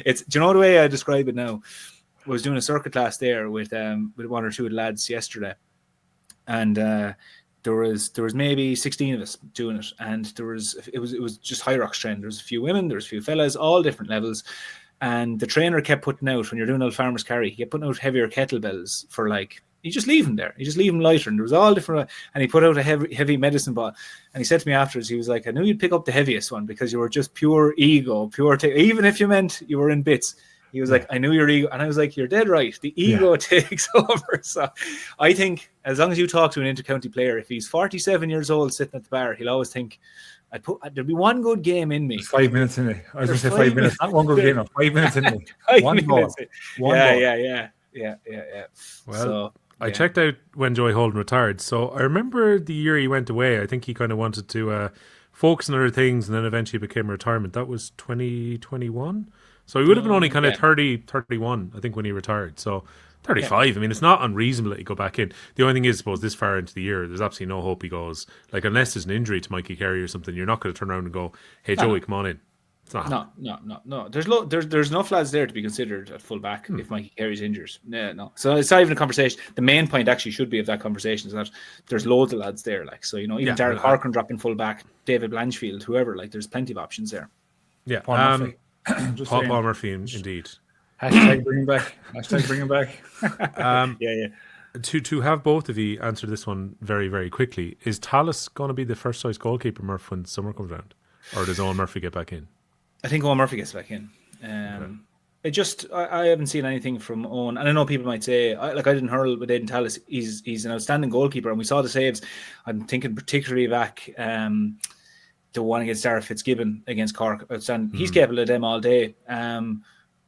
do you know the way I describe it now? I was doing a circuit class there with one or two of the lads yesterday, and there was maybe 16 of us doing it, and it was just high rocks training. There was a few women, there was a few fellas, all different levels. And the trainer kept putting out, when you're doing old farmer's carry, he kept putting out heavier kettlebells for like, you just leave them there. You just leave them lighter. And there was all different, and he put out a heavy medicine ball. And he said to me afterwards, he was like, I knew you'd pick up the heaviest one because you were just pure ego, even if you meant you were in bits. He was like, I knew your ego. And I was like, you're dead right. The ego takes over. So I think as long as you talk to an intercounty player, if he's 47 years old sitting at the bar, he'll always think, there'll be one good game in me. There's 5 minutes in me. I was going to say 5 minutes. Not one good game. No, 5 minutes in me. One ball. Yeah. Well, so, I checked out when Joey Holden retired. So I remember the year he went away. I think he kind of wanted to focus on other things, and then eventually became a retirement. That was 2021. So he would have been only kind of 30, 31, I think, when he retired. So 35. I mean, it's not unreasonable that he go back in. The only thing is, I suppose, this far into the year, there's absolutely no hope he goes. Like, unless there's an injury to Mikey Carey or something, you're not going to turn around and go, hey, Joey, come on in. It's not. No. There's enough lads there to be considered at full back if Mikey Carey's injured. No. So it's not even a conversation. The main point actually should be of that conversation is that there's loads of lads there. Like, so, you know, even Derek Harkin dropping full back, David Blanchfield, whoever, like, there's plenty of options there. Yeah. Paul Murphy. Paul Murphy, indeed. Hashtag bring him back. To have both of you answer this one very, very quickly, is Tallis going to be the first choice goalkeeper, Murph, when summer comes around? Or does Owen Murphy get back in? I think Owen Murphy gets back in. It just, I haven't seen anything from Owen. And I know people might say, I didn't hurl with Aidan Tallis. He's an outstanding goalkeeper, and we saw the saves. I'm thinking particularly back the one against Dara Fitzgibbon against Cork. Outstanding. He's capable of them all day.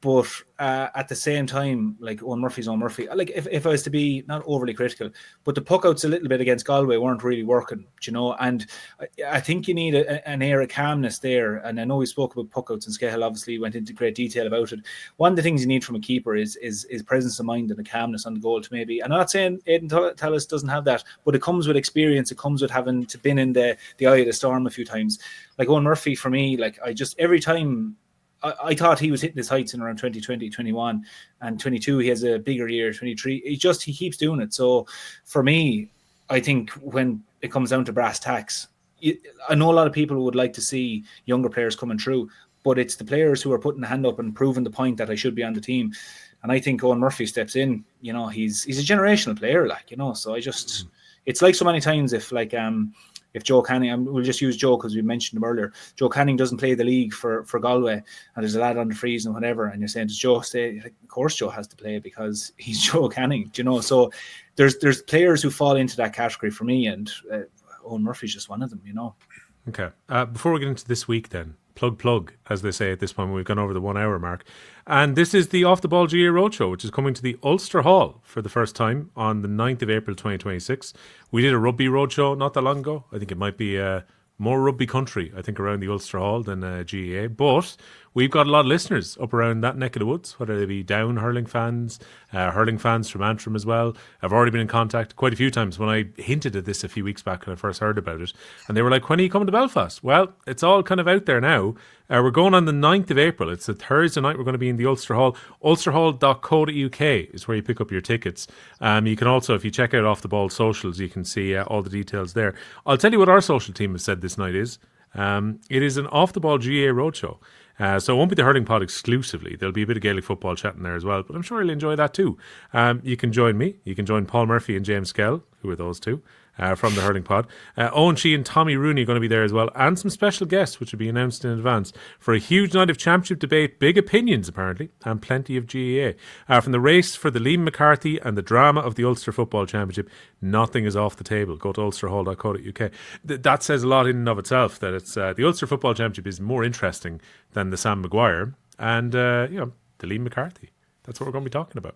But at the same time, like Owen Murphy's Owen Murphy, like if I was to be not overly critical, but the puck outs a little bit against Galway weren't really working, you know, and I think you need an air of calmness there. And I know we spoke about puck outs, and Skehill obviously went into great detail about it. One of the things you need from a keeper is presence of mind and a calmness on the goal to maybe, I'm not saying Aidan Tallis doesn't have that, but it comes with experience. It comes with having to been in the eye of the storm a few times. Like Owen Murphy, for me, like every time, I thought he was hitting his heights in around 2020, 21, and 22. He has a bigger year, 23. He keeps doing it. So for me, I think when it comes down to brass tacks, I know a lot of people would like to see younger players coming through, but it's the players who are putting the hand up and proving the point that I should be on the team. And I think Owen Murphy steps in. You know, he's a generational player, like, you know. So it's like so many times if Joe Canning, we'll just use Joe because we mentioned him earlier, Joe Canning doesn't play the league for Galway, and there's a lad on the freeze and whatever, and you're saying, does Joe stay? Like, of course Joe has to play because he's Joe Canning, you know. So there's players who fall into that category for me, and Owen Murphy's just one of them, you know. Okay. Before we get into this week then, plug, as they say at this point, we've gone over the 1 hour mark. And this is the Off the Ball GA Roadshow, which is coming to the Ulster Hall for the first time on the 9th of April 2026. We did a rugby roadshow not that long ago. I think it might be more rugby country, I think, around the Ulster Hall than GAA. But we've got a lot of listeners up around that neck of the woods, whether they be Down hurling fans from Antrim as well. I've already been in contact quite a few times when I hinted at this a few weeks back when I first heard about it. And they were like, when are you coming to Belfast? Well, it's all kind of out there now. We're going on the 9th of April. It's a Thursday night. We're going to be in the Ulster Hall. ulsterhall.co.uk is where you pick up your tickets. You can also, if you check out Off the Ball socials, you can see all the details there. I'll tell you what our social team has said this night is. It is an Off the Ball GA roadshow. So it won't be the Hurling Pod exclusively. There'll be a bit of Gaelic football chatting there as well, but I'm sure you'll enjoy that too. You can join me. You can join Paul Murphy and James Skehill, who are those two. from the Hurling Pod. Owen Shee and Tommy Rooney are going to be there as well, and some special guests, which will be announced in advance, for a huge night of championship debate, big opinions apparently, and plenty of GAA. From the race for the Liam McCarthy and the drama of the Ulster Football Championship, nothing is off the table. Go to ulsterhall.co.uk. That says a lot in and of itself, that it's the Ulster Football Championship is more interesting than the Sam Maguire and the Liam McCarthy. That's what we're going to be talking about.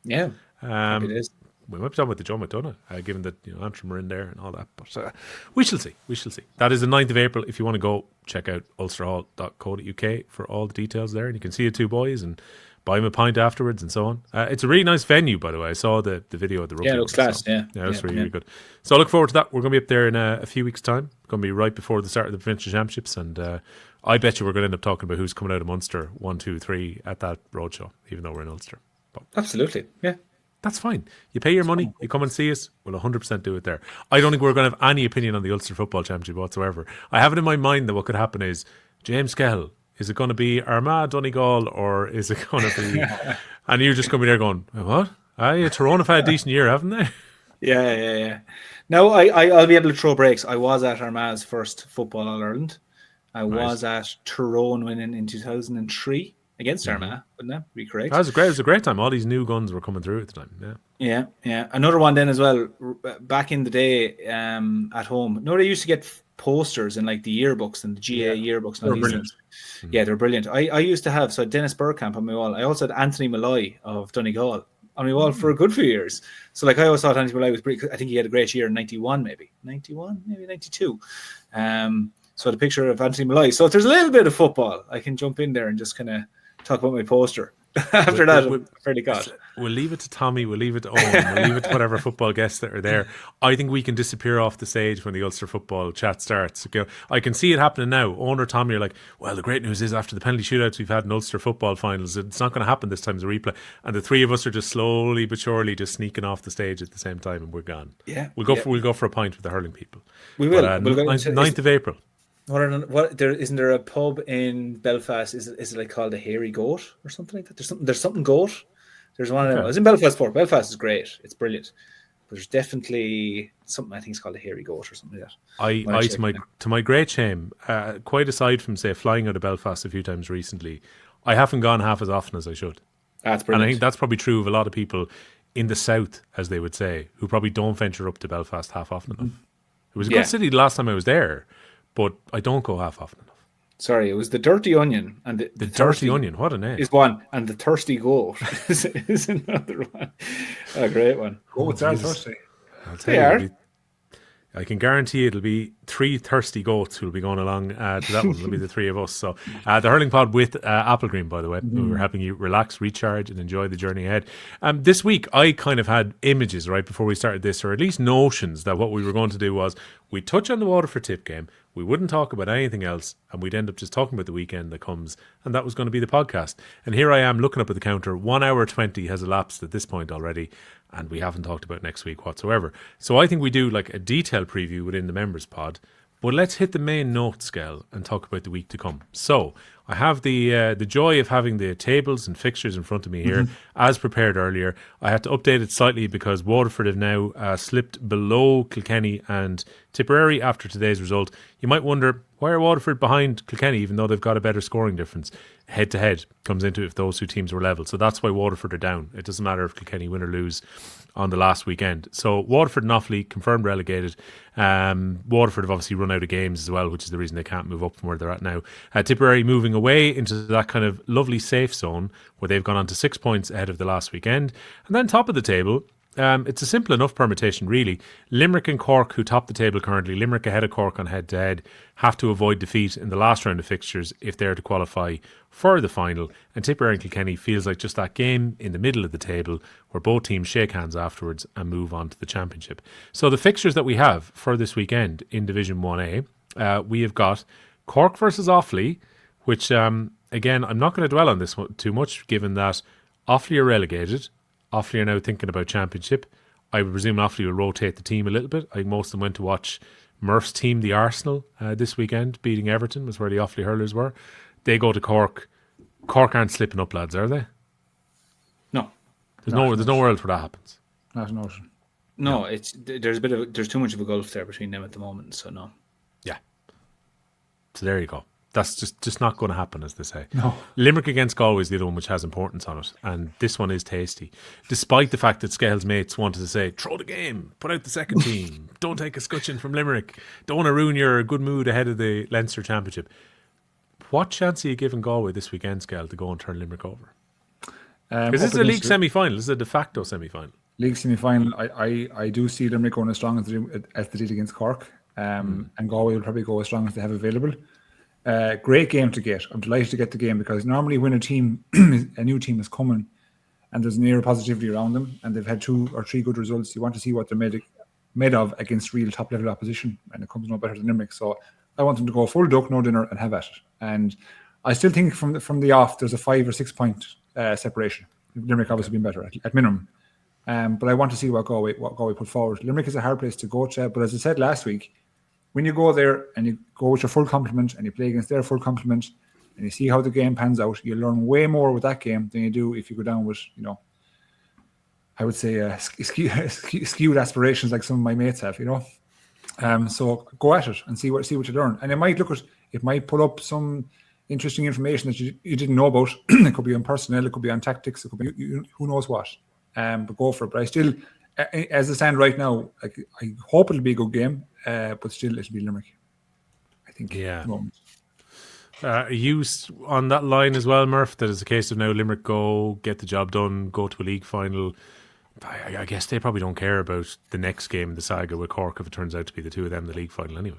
Yeah, it is. We might be talking about the Joe McDonough, given that Antrim are in there and all that. But we shall see. We shall see. That is the 9th of April. If you want to go, check out ulsterhall.co.uk for all the details there. And you can see the two boys and buy them a pint afterwards and so on. It's a really nice venue, by the way. I saw the video of the rugby. Yeah, it looks class. Yeah, it looks really good. So I look forward to that. We're going to be up there in a few weeks' time. Going to be right before the start of the provincial championships. And I bet you we're going to end up talking about who's coming out of Munster 1, 2, 3 at that roadshow, even though we're in Ulster. But absolutely, yeah. That's fine. You pay your money, you come and see us, we'll 100% do it there. I don't think we're going to have any opinion on the Ulster Football Championship whatsoever. I have it in my mind that what could happen is James Skehill, is it going to be Armagh Donegal, or is it going to be... And you're just going to be there going, what? Tyrone have had a decent year, haven't they? Yeah. No, I'll be able to throw breaks. I was at Armagh's first Football All-Ireland. I was at Tyrone winning in 2003. Against Armagh, wouldn't that be correct? It was a great time. All these new guns were coming through at the time. Yeah. Another one then as well. Back in the day, at home, they used to get posters in like the yearbooks and the GA yearbooks. They're brilliant. Yeah, they're brilliant. I used to have Dennis Bergkamp on my wall. I also had Anthony Malloy of Donegal on my wall for a good few years. So like I always thought Anthony Malloy was pretty. I think he had a great year in 91, maybe 92. So the picture of Anthony Malloy. So if there's a little bit of football, I can jump in there and just kind of talk about my poster. After that, I'm fairly caught. We'll leave it to Tommy, we'll leave it to Owen, we'll leave it to whatever football guests that are there. I think we can disappear off the stage when the Ulster football chat starts. I can see it happening now. Owen or Tommy are like, well, the great news is after the penalty shootouts we've had in Ulster football finals, it's not going to happen this time as a replay. And the three of us are just slowly but surely just sneaking off the stage at the same time, and we're gone. Yeah, we'll go for a pint with the hurling people. We will. But, 9th of April. Isn't there a pub in Belfast? Is it like called the Hairy Goat or something like that? There's something goat. There's one of them. I was in Belfast before. Belfast is great. It's brilliant. But there's definitely something I think is called a Hairy Goat or something like that. To my great shame, quite aside from say flying out of Belfast a few times recently, I haven't gone half as often as I should. That's brilliant. And I think that's probably true of a lot of people in the south, as they would say, who probably don't venture up to Belfast half often enough. It was a good city the last time I was there, but I don't go half often enough. Sorry, it was the Dirty Onion. And the Dirty Onion, what a name. Is one, and the Thirsty Goat is another one. A great one. Goats are thirsty. I'll tell you, I can guarantee it'll be 3 thirsty goats who'll be going along to that one. It'll be the 3 of us. So the Hurling Pod with Applegreen, by the way. We're helping you relax, recharge, and enjoy the journey ahead. This week, I kind of had images right before we started this, or at least notions that what we were going to do was we'd touch on the Waterford tip game, we wouldn't talk about anything else, and we'd end up just talking about the weekend that comes, and that was going to be the podcast. And here I am looking up at the counter. 1 hour 20 has elapsed at this point already, and we haven't talked about next week whatsoever. So I think we do like a detailed preview within the members pod, but let's hit the main note scale and talk about the week to come. So I have the joy of having the tables and fixtures in front of me here, as prepared earlier. I had to update it slightly because Waterford have now slipped below Kilkenny and Tipperary after today's result. You might wonder, why are Waterford behind Kilkenny even though they've got a better scoring difference? Head-to-head comes into it if those two teams were level. So that's why Waterford are down. It doesn't matter if Kilkenny win or lose on the last weekend. So Waterford and Offaly confirmed relegated. Waterford have obviously run out of games as well, which is the reason they can't move up from where they're at now. Tipperary moving away into that kind of lovely safe zone where they've gone on to 6 points ahead of the last weekend. And then top of the table, it's a simple enough permutation, really. Limerick and Cork, who top the table currently, Limerick ahead of Cork on head-to-head, have to avoid defeat in the last round of fixtures if they're to qualify for the final. And Tipperary and Kilkenny feels like just that game in the middle of the table where both teams shake hands afterwards and move on to the championship. So the fixtures that we have for this weekend in Division 1A, we have got Cork versus Offaly, which, again, I'm not going to dwell on this one too much, given that Offaly are relegated. Offaly are now thinking about championship. I would presume Offaly will rotate the team a little bit. I think most of them went to watch Murph's team, the Arsenal, this weekend, beating Everton, was where the Offaly hurlers were. They go to Cork. Cork aren't slipping up, lads, are they? No. There's no world where that happens. Not an ocean. No, there's too much of a gulf there between them at the moment. So no. Yeah. So there you go. That's just not going to happen, as they say. No. Limerick against Galway is the other one which has importance on it, and this one is tasty. Despite the fact that Skehill's mates wanted to say, throw the game, put out the second team, don't take a scutcheon from Limerick, don't want to ruin your good mood ahead of the Leinster Championship. What chance are you giving Galway this weekend, Skehill, to go and turn Limerick over? Because this is a league semi-final. This is a de facto semi-final. League semi-final, I do see Limerick going as strong as they did against Cork, and Galway will probably go as strong as they have available. Great game to get. I'm delighted to get the game because normally when a new team is coming and there's an air of positivity around them and they've had 2 or 3 good results, you want to see what they're made of against real top level opposition, and it comes no better than Limerick. So I want them to go full duck, no dinner, and have at it. And I still think from the off there's a 5 or 6 point separation. Limerick obviously been better at minimum, but I want to see what Galway put forward. Limerick is a hard place to go to, but as I said last week, when you go there and you go with your full complement and you play against their full complement and you see how the game pans out, you learn way more with that game than you do if you go down with, I would say skewed aspirations like some of my mates have, So go at it and see what you learn. And it might put up some interesting information that you didn't know about. It could be on personnel, it could be on tactics, it could be who knows what. But go for it. But I still, as I stand right now, I hope it'll be a good game. But still, it'll be Limerick, I think. Yeah. Are you on that line as well, Murph? That is a case of now Limerick go, get the job done, go to a league final. I guess they probably don't care about the next game, the saga with Cork, if it turns out to be the two of them in the league final anyway.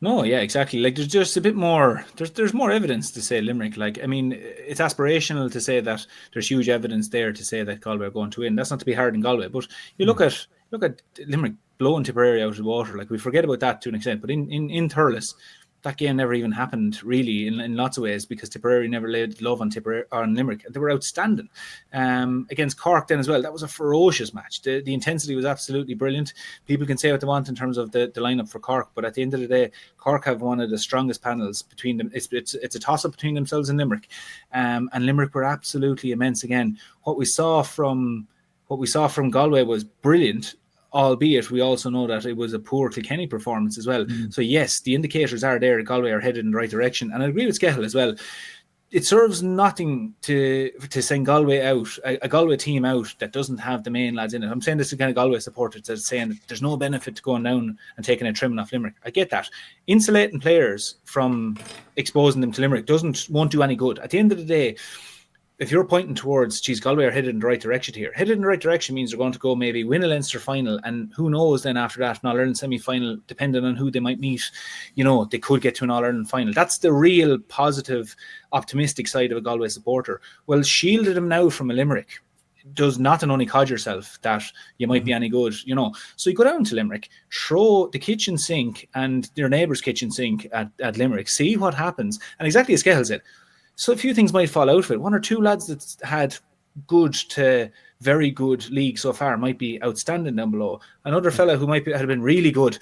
No, yeah, exactly. Like there's just a bit more. There's more evidence to say Limerick. Like I mean, it's aspirational to say that there's huge evidence there to say that Galway are going to win. That's not to be hard in Galway, but you look at Limerick blowing Tipperary out of the water. Like we forget about that to an extent, but in Thurles, that game never even happened really in lots of ways because Tipperary never laid love on Limerick. They were outstanding. Against Cork then as well, that was a ferocious match. The intensity was absolutely brilliant. People can say what they want in terms of the lineup for Cork, but at the end of the day, Cork have one of the strongest panels between them. It's a toss-up between themselves and Limerick. And Limerick were absolutely immense again. What we saw from Galway was brilliant, albeit we also know that it was a poor Kilkenny performance as well. So yes, the indicators are there. Galway are headed in the right direction. And I agree with Skehill as well. It serves nothing to send Galway out, a Galway team out that doesn't have the main lads in it. I'm saying this to kind of Galway supporters that's saying that there's no benefit to going down and taking a trimming off Limerick. I get that. Insulating players from exposing them to Limerick won't do any good. At the end of the day, if you're pointing towards, geez, Galway are headed in the right direction here. Headed in the right direction means they're going to go maybe win a Leinster final, and who knows then after that, an All-Ireland semi-final, depending on who they might meet, they could get to an All-Ireland final. That's the real positive, optimistic side of a Galway supporter. Well, shielded them now from a Limerick does not and only cod yourself that you might be any good, So you go down to Limerick, throw the kitchen sink and your neighbour's kitchen sink at Limerick, see what happens. And exactly as Skehill said, so a few things might fall out of it. 1 or 2 lads that had good to very good league so far might be outstanding down below. Another fella who have been really good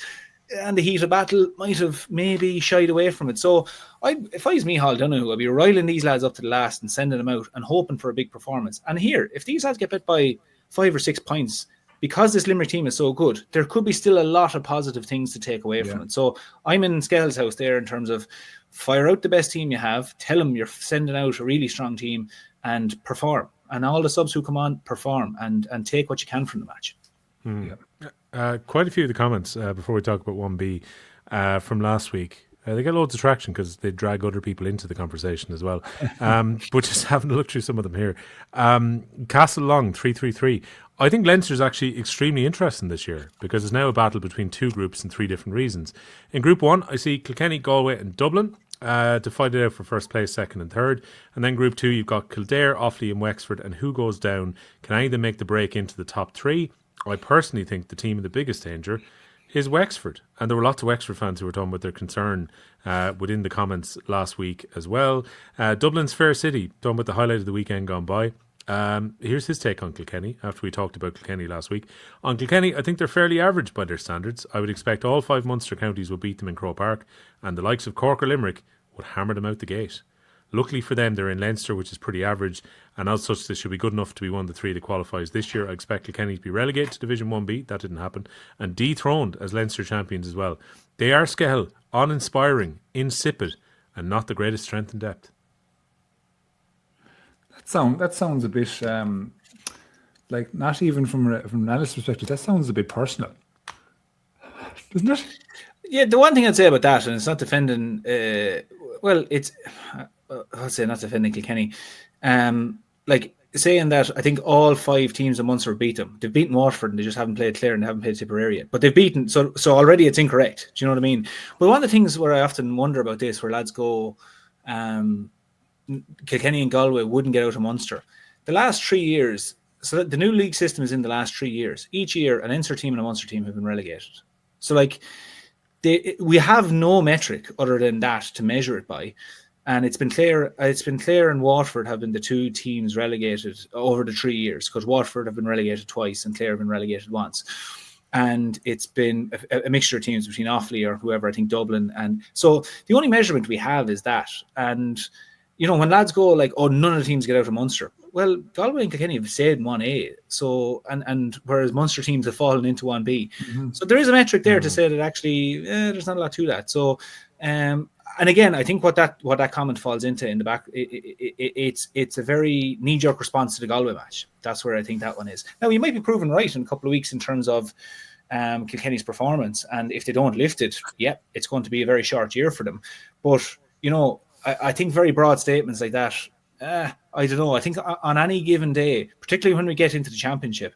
and the heat of battle might have maybe shied away from it. So if I was Micheál Donoghue, I'd be riling these lads up to the last and sending them out and hoping for a big performance. And here, if these lads get bet by 5 or 6 points, because this Limerick team is so good, there could be still a lot of positive things to take away from it. So I'm in Skehill's house there in terms of fire out the best team you have, tell them you're sending out a really strong team and perform. And all the subs who come on, perform and take what you can from the match. Quite a few of the comments before we talk about 1B from last week. They get loads of traction because they drag other people into the conversation as well. But just having a look through some of them here. Castle Long 333. I think Leinster is actually extremely interesting this year because it's now a battle between 2 groups and 3 different reasons. In Group 1, I see Kilkenny, Galway and Dublin to fight it out for first place, second and third. And then Group 2, you've got Kildare, Offaly and Wexford, and who goes down can either make the break into the top 3. I personally think the team in the biggest danger is Wexford. And there were lots of Wexford fans who were talking about their concern within the comments last week as well. Dublin's Fair City, talking about the highlight of the weekend gone by. Here's his take on Kilkenny after we talked about Kilkenny last week. On Kilkenny, I think they're fairly average by their standards. I would expect all 5 Munster counties will beat them in Croke Park, and the likes of Cork or Limerick would hammer them out the gate. Luckily for them, they're in Leinster, which is pretty average, and as such, they should be good enough to be one of the 3 that qualifies this year. I expect Kilkenny to be relegated to Division 1B. That didn't happen. And dethroned as Leinster champions as well. They are Skehill, uninspiring, insipid, and not the greatest strength and depth. That sounds a bit like, not even from an analyst's perspective, that sounds a bit personal, doesn't it? Yeah, the one thing I'd say about that, and it's not defending, I'll say not defending Kilkenny, like saying that I think all 5 teams in Munster beat them. They've beaten Waterford and they just haven't played Clare and they haven't played Tipperary yet. But they've beaten, so already it's incorrect. Do you know what I mean? But one of the things where I often wonder about this, where lads go, Kilkenny and Galway wouldn't get out of Munster. The last 3 years, so the new league system is in the last 3 years. Each year, an Leinster team and a Munster team have been relegated. So like, we have no metric other than that to measure it by. And it's been Clare and Waterford have been the 2 teams relegated over the 3 years, because Waterford have been relegated twice and Clare have been relegated once. And it's been a mixture of teams between Offaly or whoever, I think Dublin. And so the only measurement we have is that. And, you know, when lads go like, oh, none of the teams get out of Munster. Well, Galway and Kilkenny have stayed in 1A. So, and whereas Munster teams have fallen into 1B. Mm-hmm. So there is a metric there to say that actually there's not a lot to that. So, and again, I think what that comment falls into in the back, it's a very knee-jerk response to the Galway match. That's where I think that one is. Now, you might be proven right in a couple of weeks in terms of Kilkenny's performance, and if they don't lift it, it's going to be a very short year for them. But, you know, I think very broad statements like that, I don't know. I think on any given day, particularly when we get into the championship,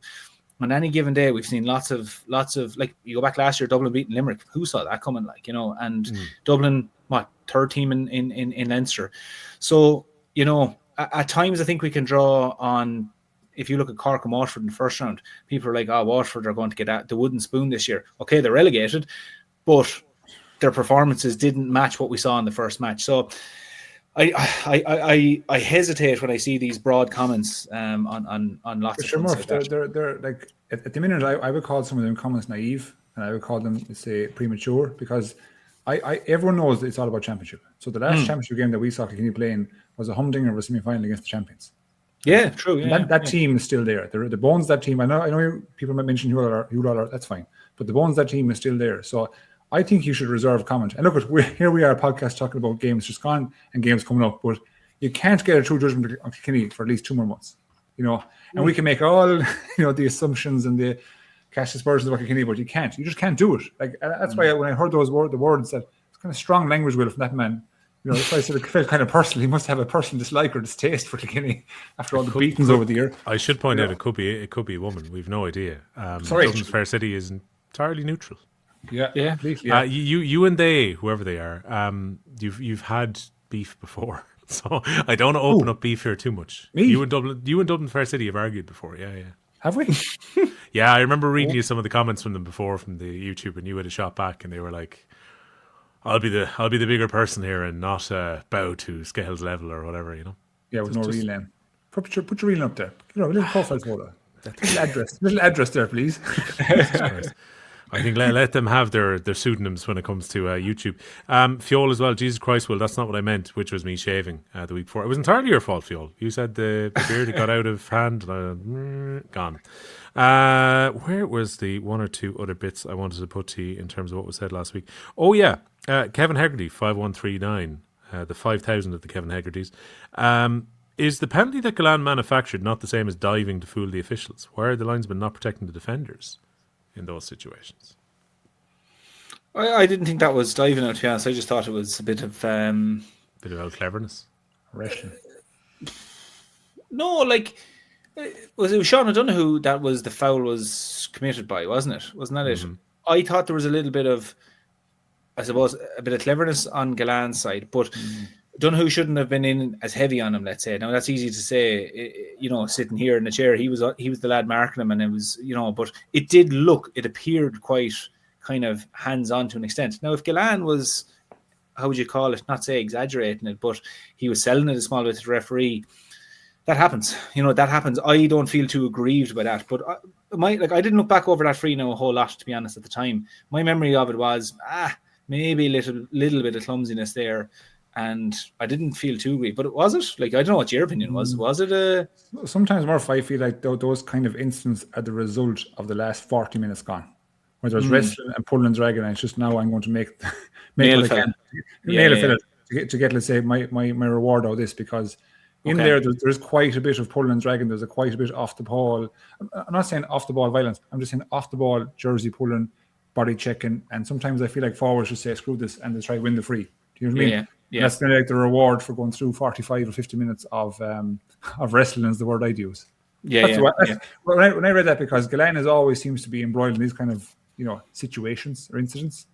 on any given day, we've seen lots of like, you go back last year, Dublin beating Limerick. Who saw that coming? Like, you know, and Dublin, third team in Leinster. So, you know, at times I think we can draw on, if you look at Cork and Waterford in the first round, people are like, Waterford are going to get the wooden spoon this year. Okay, they're relegated, but their performances didn't match what we saw in the first match. So I hesitate when I see these broad comments on lots of things like that. They're like, at the minute, I would call some of them comments naive, and I would call them, say, premature, because everyone knows it's all about championship. So the last championship game that we saw Kilkenny playing was a humdinger of a semi-final against the champions. Yeah, true. Yeah, that team is still there. The bones of that team, I know people might mention who are, that's fine. But the bones of that team is still there. So I think you should reserve comment. And look, here we are, a podcast talking about games just gone and games coming up. But you can't get a true judgment on Kilkenny for at least 2 more months. You know, and we can make all, you know, the assumptions and the cast aspersions about Kilkenny, but you can't. You just can't do it. Like, that's why when I heard the words that it's kind of strong language, Will, from that man. You know, that's why I said it felt kind of personal. He must have a personal dislike or distaste for Kilkenny after all the beatings over the year. I should point out it could be a woman. We've no idea. Dublin's Fair City is entirely neutral. Yeah. You and they, whoever they are, you've had beef before, so I don't want to open up beef here too much. Me? You and Dublin Fair City have argued before, yeah. Have we? Yeah, I remember reading you some of the comments from them before from the YouTube, and you had a shot back, and they were like, "I'll be the bigger person here, and not bow to Skehill's level or whatever," you know. Yeah, with no real name. Put your real name up there. You know, a little profile photo. Little address there, please. I think let them have their pseudonyms when it comes to YouTube. Fiol as well. Jesus Christ, Will, that's not what I meant, which was me shaving the week before. It was entirely your fault, Fiol. You said the beard got out of hand and gone. Where was the 1 or 2 other bits I wanted to put to you in terms of what was said last week? Oh, yeah. Kevin Hegarty, 5139, the 5,000 of the Kevin Hegartys. Is the penalty that Gallen manufactured not the same as diving to fool the officials? Why are the linesmen not protecting the defenders in those situations? I didn't think that was diving, out, to be honest. I just thought it was a bit of cleverness. Wrestling. No, like, it was Sean O'Donoghue that was the foul was committed by, wasn't it? Wasn't that it? I thought there was a little bit of, I suppose, a bit of cleverness on Gallen's side, but O'Donoghue shouldn't have been in as heavy on him, let's say. Now, that's easy to say, you know, sitting here in the chair. He was the lad marking him, and it was, you know, but it appeared quite kind of hands-on to an extent. Now, if Gallen was, how would you call it, not say exaggerating it, but he was selling it a small bit to the referee, that happens. You know, that happens. I don't feel too aggrieved by that, but I didn't look back over that free now a whole lot, to be honest, at the time. My memory of it was, maybe a little bit of clumsiness there. and I didn't feel too great. But was it? Like, I don't know what your opinion was. Was it a... Sometimes, Murph, I feel like those kind of incidents are the result of the last 40 minutes gone. Where there's wrestling and pulling and dragging, and it's just now I'm going to make Nail what I can. Nail a fella to get, let's say, my reward out of this, because in there's quite a bit of pulling and dragging. There's quite a bit off the ball. I'm not saying off the ball violence. I'm just saying off the ball jersey pulling, body checking, and sometimes I feel like forwards just say screw this and they try to win the free. Do you know what I mean? Yeah. That's kind of like the reward for going through 45 or 50 minutes of wrestling is the word I'd use. When I read that, because Gillane always seems to be embroiled in these kind of situations or incidents,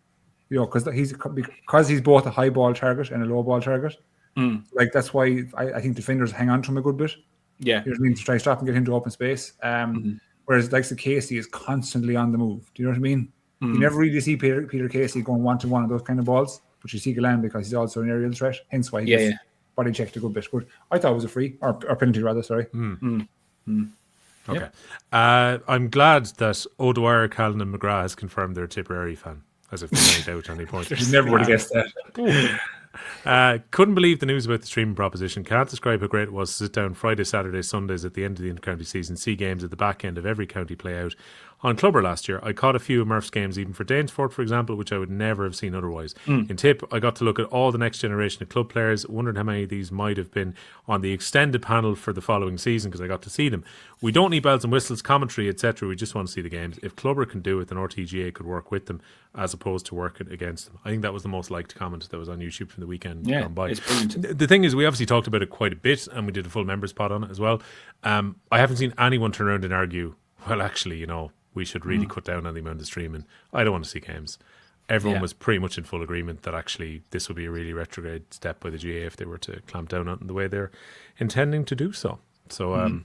because he's both a high ball target and a low ball target. Like, that's why I think defenders hang on to him a good bit. Yeah, you know what I mean, to try to stop and get him to open space. Whereas like Casey is constantly on the move. Do you know what I mean? You never really see Peter Casey going 1-to-1 of those kind of balls, but you see Gillane because he's also an aerial threat. Hence why he gets body checked a good bit. But I thought it was a free or penalty rather. Sorry. Okay. I'm glad that O'Dwyer, Callan and McGrath has confirmed they're a Tipperary fan, as if they made out any point. You never would have guessed that. Couldn't believe the news about the streaming proposition. Can't describe how great it was to sit down Friday, Saturday, Sundays at the end of the inter-county season, see games at the back end of every county play out. On Clubber last year, I caught a few of Murph's games, even for Danesfort, for example, which I would never have seen otherwise. In Tip, I got to look at all the next generation of club players, wondered how many of these might have been on the extended panel for the following season, because I got to see them. We don't need bells and whistles, commentary, etc. We just want to see the games. If Clubber can do it, then RTGA could work with them as opposed to working against them. I think that was the most liked comment that was on YouTube from the weekend gone by. It's brilliant. The thing is, we obviously talked about it quite a bit, and we did a full members pod on it as well. I haven't seen anyone turn around and argue, well, actually, we should really cut down on the amount of streaming. I don't want to see games. Everyone was pretty much in full agreement that actually this would be a really retrograde step by the GA if they were to clamp down on it in the way they're intending to do so. So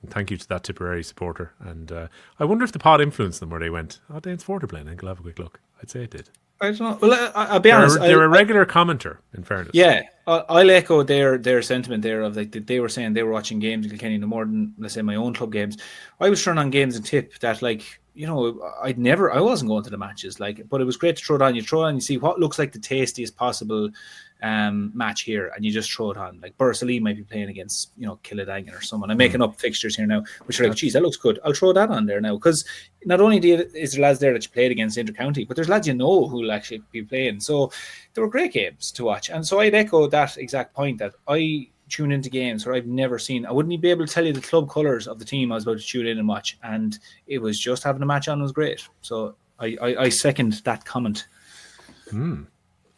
thank you to that Tipperary supporter. And I wonder if the pod influenced them where they went, Danesfort are playing. I think I'll have a quick look. I'd say it did. I don't know. Well, I'll be honest. They're a regular commenter, in fairness. Yeah, I'll echo their sentiment there of like they were saying they were watching games in Kilkenny no more than, let's say, my own club games. I was turning on games in Tip that, like, I wasn't going to the matches, like, but it was great to throw it on. You throw it on, you see what looks like the tastiest possible match here, and you just throw it on. Like Bursalee might be playing against Killadangan or someone. I'm making up fixtures here now, which are like, geez, that looks good. I'll throw that on there now, because not only is there lads there that you played against inter-county, but there's lads who will actually be playing. So they were great games to watch, and so I'd echo that exact point that I tune into games where I've never seen. I wouldn't be able to tell you the club colours of the team I was about to tune in and watch, and it was just having a match on was great. So I second that comment.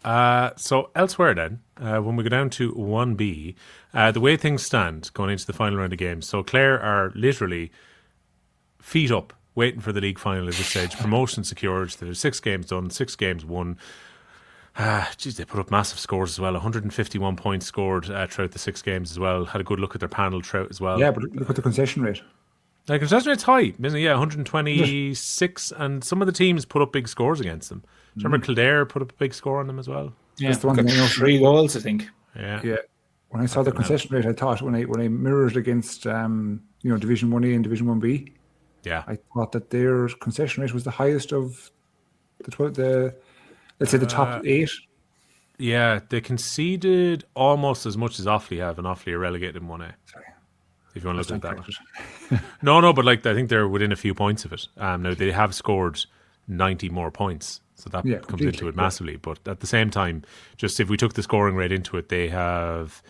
So elsewhere then, when we go down to 1B, the way things stand going into the final round of games, so Clare are literally feet up, waiting for the league final at this stage. Promotion secured. There's 6 games done, 6 games won. They put up massive scores as well. 151 points scored throughout the 6 games as well. Had a good look at their panel throughout as well. Yeah, but look at the concession rate. The concession rate's high, isn't it? Yeah, 126, and some of the teams put up big scores against them. Do you remember Kildare put up a big score on them as well? Yeah, the one got 3 goals, I think. Yeah. When I saw the concession rate, I thought when I mirrored against Division 1A and Division 1B, I thought that their concession rate was the highest of the let's say the top 8. Yeah, they conceded almost as much as Offaly have, and Offaly are relegated in 1A. Sorry. If you want to look at that. No, but like I think they're within a few points of it. Now they have scored 90 more points, so that comes into it massively. But at the same time, just if we took the scoring rate into it, they have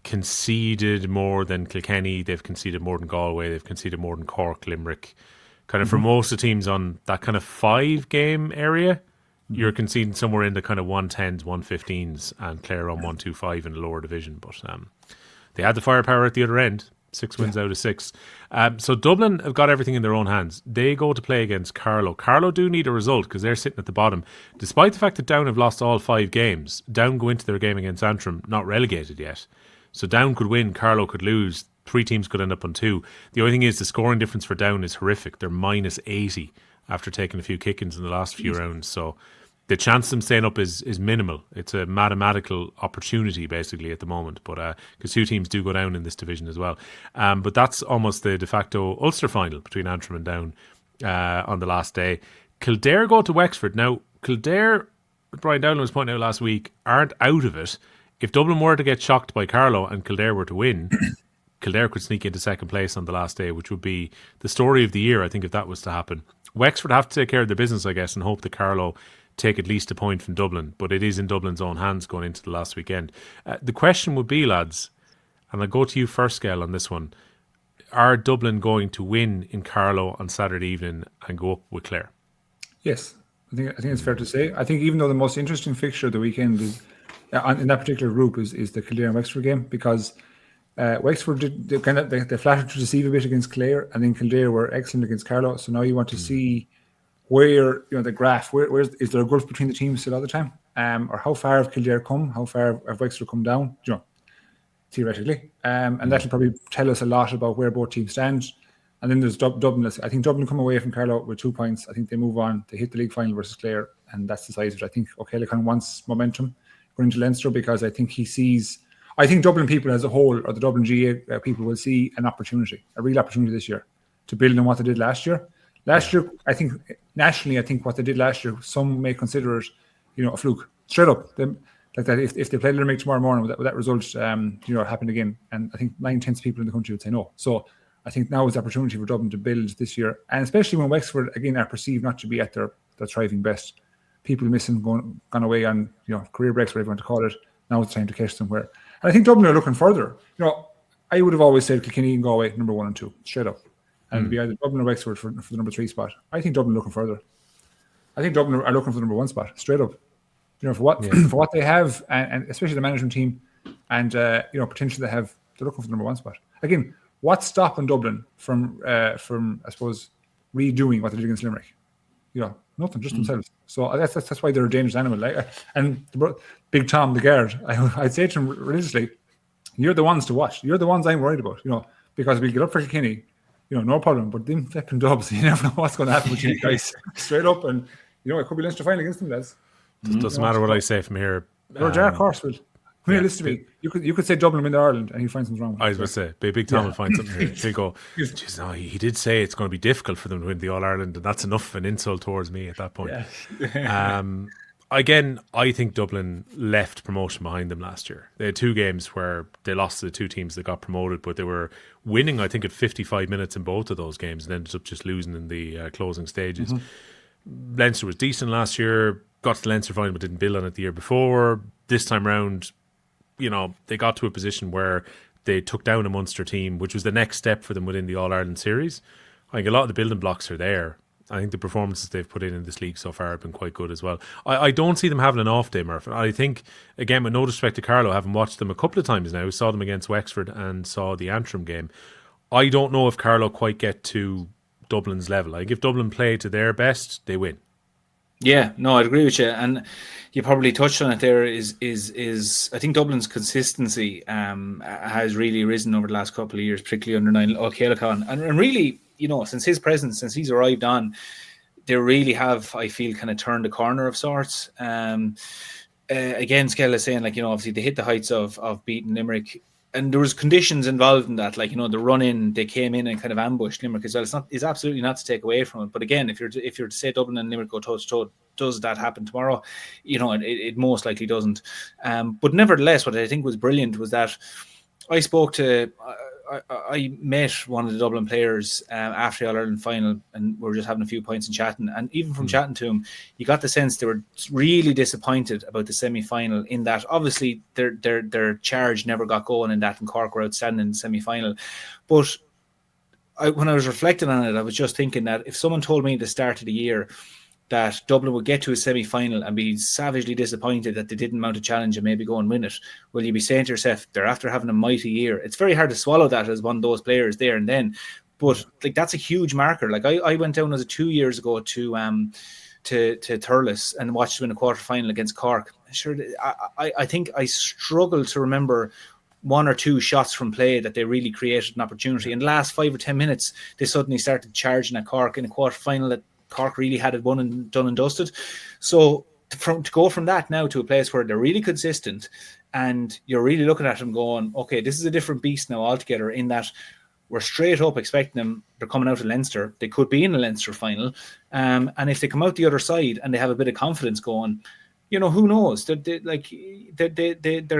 conceded more than Kilkenny, they've conceded more than Galway, they've conceded more than Cork, Limerick. Kind of for most of the teams on that kind of 5-game area, you're conceding somewhere in the kind of 110s, 115s, and Clare on 125 in the lower division. But they had the firepower at the other end. 6 wins out of 6. So Dublin have got everything in their own hands. They go to play against Carlow. Carlow do need a result because they're sitting at the bottom. Despite the fact that Down have lost all 5 games, Down go into their game against Antrim not relegated yet. So Down could win, Carlow could lose. 3 teams could end up on 2. The only thing is the scoring difference for Down is horrific. They're minus 80 after taking a few kickings in the last few rounds. So the chance of them staying up is minimal. It's a mathematical opportunity basically at the moment, but because 2 teams do go down in this division as well. But that's almost the de facto Ulster final between Antrim and Down on the last day. Kildare go to Wexford. Now, Kildare, Brian Dowling was pointing out last week, aren't out of it. if Dublin were to get shocked by Carlow and Kildare were to win, Kildare could sneak into second place on the last day, which would be the story of the year, I think, if that was to happen. Wexford have to take care of their business, I guess, and hope that Carlow take at least a point from Dublin, but it is in Dublin's own hands going into the last weekend. The question would be, lads, and I'll go to you first, Skehill, on this one. Are Dublin going to win in Carlow on Saturday evening and go up with Clare? Yes, I think it's fair to say. I think even though the most interesting fixture of the weekend is in that particular group is the Kildare and Wexford game, because Wexford they flattered to deceive a bit against Clare, and then Kildare were excellent against Carlow. So now you want to see where the graph, where is there a gulf between the teams still all the time, or how far have Kildare come, how far have Wexford come down, theoretically, and that'll probably tell us a lot about where both teams stand. And then there's Dublin. I think Dublin come away from Carlow with 2 points. I think they move on. They hit the league final versus Clare, and that's decisive. I think O'Callaghan wants momentum going into Leinster, because I think he sees. I think Dublin people as a whole, or the Dublin GA people, will see an opportunity, a real opportunity this year, to build on what they did last year. Last year, I think nationally, what they did last year, some may consider it, a fluke. Straight up, like that. If they played Limerick tomorrow morning, would that result, happened again? And I think 9/10 people in the country would say no. So I think now is the opportunity for Dublin to build this year, and especially when Wexford again are perceived not to be at their thriving best. People missing, gone away on career breaks, whatever you want to call it. Now it's time to catch them where. And I think Dublin are looking further. I would have always said Kilkenny and Galway number 1 and 2, straight up, and it'd be either Dublin or Wexford for the number 3 spot. I think Dublin are looking further. I think Dublin are looking for the number 1 spot, straight up. For what they have, and especially the management team, and potentially they're looking for the number 1 spot. Again, what's stopping Dublin from I suppose redoing what they did against Limerick? Nothing, just themselves. So that's why they're a dangerous animal. And Big Tom, the guard, I'd say to him religiously, "You're the ones to watch. You're the ones I'm worried about. Because we'll get up for Kilkenny, no problem. But them flipping Dubs, you never know what's going to happen with you guys. Straight up, and it could be Leinster final against them, lads. Doesn't matter what I say from here. Or dark horse will. Realistically, you could say Dublin win the Ireland, and he'll find something wrong. I was going to say, Big Tom will find something here. He'll go, "Geez, no, he did say it's going to be difficult for them to win the All Ireland, and that's enough of an insult towards me at that point." Yeah. Again, I think Dublin left promotion behind them last year. They had 2 games where they lost to the 2 teams that got promoted, but they were winning, I think, at 55 minutes in both of those games, and ended up just losing in the closing stages. Leinster was decent last year, got to the Leinster final, but didn't build on it the year before. This time round, they got to a position where they took down a Munster team, which was the next step for them within the All-Ireland series. I think a lot of the building blocks are there. I think the performances they've put in this league so far have been quite good as well. I don't see them having an off day, Murph. I think, again, with no disrespect to Carlow, having watched them a couple of times now, saw them against Wexford and saw the Antrim game, I don't know if Carlow quite get to Dublin's level. I think if Dublin play to their best, they win. Yeah, no, I'd agree with you, and you probably touched on it there. Is I think Dublin's consistency has really risen over the last couple of years, particularly under Niall O'Callaghan, and really, since his presence, since he's arrived on, they really have, I feel, kind of turned the corner of sorts. Again, Skehill is saying, obviously they hit the heights of beating Limerick. And there was conditions involved in that, the run in, they came in and kind of ambushed Limerick as well. It's absolutely not to take away from it. But again, if you're to say Dublin and Limerick go toe to toe, does that happen tomorrow? It most likely doesn't. But nevertheless, what I think was brilliant was that I met one of the Dublin players after the All-Ireland final, and we were just having a few points and chatting. And even from chatting to him, you got the sense they were really disappointed about the semi-final, in that obviously their charge never got going in that, and Cork were outstanding in the semi-final. But when I was reflecting on it, I was just thinking that if someone told me at the start of the year that Dublin would get to a semi-final and be savagely disappointed that they didn't mount a challenge and maybe go and win it, will you be saying to yourself, they're after having a mighty year? It's very hard to swallow that as one of those players there and then, but that's a huge marker. I went down as 2 years ago to Thurles and watched them in a quarter-final against Cork. Sure, I think I struggle to remember 1 or 2 shots from play that they really created an opportunity. In the last 5 or 10 minutes, they suddenly started charging at Cork in a quarter-final that Cork really had it won and done and dusted. So to go from that now to a place where they're really consistent, and you're really looking at them going, okay, this is a different beast now altogether, in that we're straight up expecting them, they're coming out of Leinster, they could be in a Leinster final, and if they come out the other side and they have a bit of confidence going, who knows? They're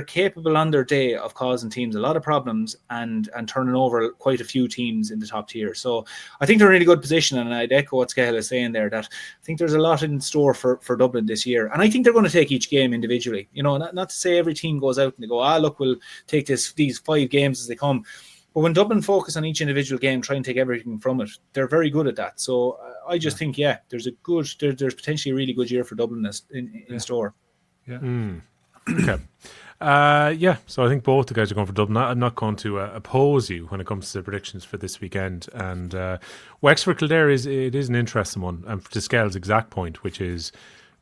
capable on their day of causing teams a lot of problems and turning over quite a few teams in the top tier. So I think they're in a really good position, and I'd echo what Skehill is saying there, that I think there's a lot in store for Dublin this year. And I think they're going to take each game individually. Not to say every team goes out and they go, look, we'll take these 5 games as they come. But when Dublin focus on each individual game, try and take everything from it, they're very good at that. So I just think, there's potentially a really good year for Dublin in store. Yeah. Okay. So I think both the guys are going for Dublin. I'm not going to oppose you when it comes to the predictions for this weekend. And Wexford Kildare is an interesting one. And to Skell's exact point, which is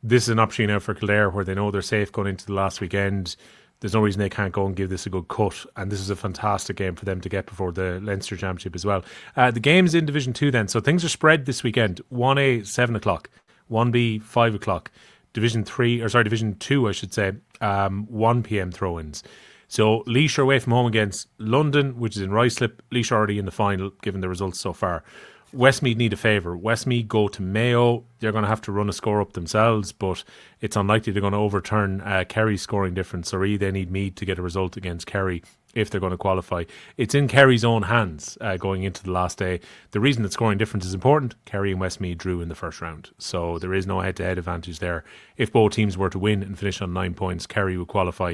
this is an opportunity now for Kildare where they know they're safe going into the last weekend. There's no reason they can't go and give this a good cut. And this is a fantastic game for them to get before the Leinster Championship as well. The game's in Division 2 then. So things are spread this weekend. 1A, 7 o'clock. 1B, 5 o'clock. Division 2, I should say, 1 p.m. throw-ins. So Laois are away from home against London, which is in Ruislip. Laois are already in the final, given the results so far. Westmeath need a favour. Westmeath go to Mayo. They're going to have to run a score up themselves, but it's unlikely they're going to overturn Kerry's scoring difference. Sorry, they need Meath to get a result against Kerry if they're going to qualify. It's in Kerry's own hands going into the last day. The reason that scoring difference is important, Kerry and Westmeath drew in the first round. So there is no head-to-head advantage there. If both teams were to win and finish on 9 points, Kerry would qualify.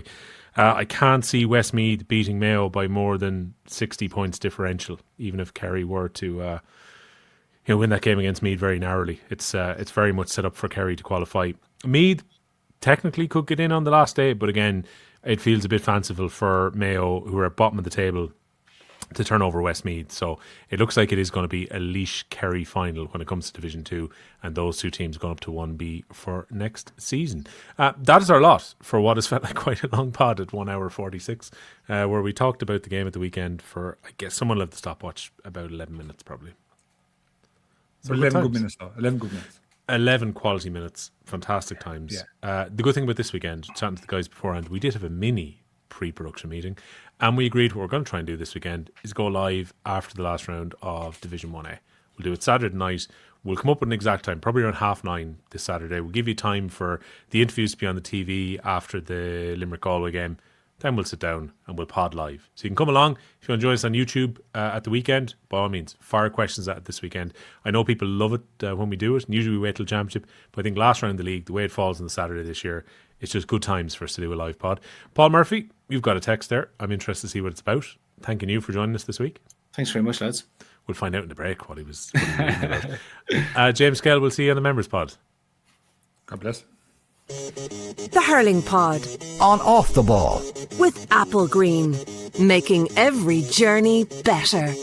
I can't see Westmeath beating Mayo by more than 60 points differential, even if Kerry were to win that game against Meath very narrowly. It's very much set up for Kerry to qualify. Meath technically could get in on the last day, but again, it feels a bit fanciful for Mayo, who are at bottom of the table, to turn over Westmeath. So it looks like it is going to be a Laois-Kerry final when it comes to Division 2, and those two teams going up to 1B for next season. That is our lot for what has felt like quite a long pod at 1 hour 46, where we talked about the game at the weekend for, I guess, someone left the stopwatch about 11 minutes probably. So 11 good minutes though. 11 good minutes. 11 quality minutes. Fantastic times. The good thing about this weekend, chatting to the guys beforehand, we did have a mini pre-production meeting, and we agreed what we're going to try and do this weekend is go live after the last round of Division 1A. We'll do it Saturday night. We'll come up with an exact time, probably around 9:30 this Saturday. We'll give you time for the interviews to be on the TV after the Limerick-Galway game. Then we'll sit down and we'll pod live. So you can come along. If you want to join us on YouTube at the weekend, by all means, fire questions at it this weekend. I know people love it when we do it. And usually we wait till Championship. But I think last round of the league, the way it falls on the Saturday this year, it's just good times for us to do a live pod. Paul Murphy, you've got a text there. I'm interested to see what it's about. Thanking you for joining us this week. Thanks very much, lads. We'll find out in the break what he was reading about. James Kell, we'll see you on the members pod. God bless. The Hurling Pod On Off the Ball. with Applegreen, making every journey better.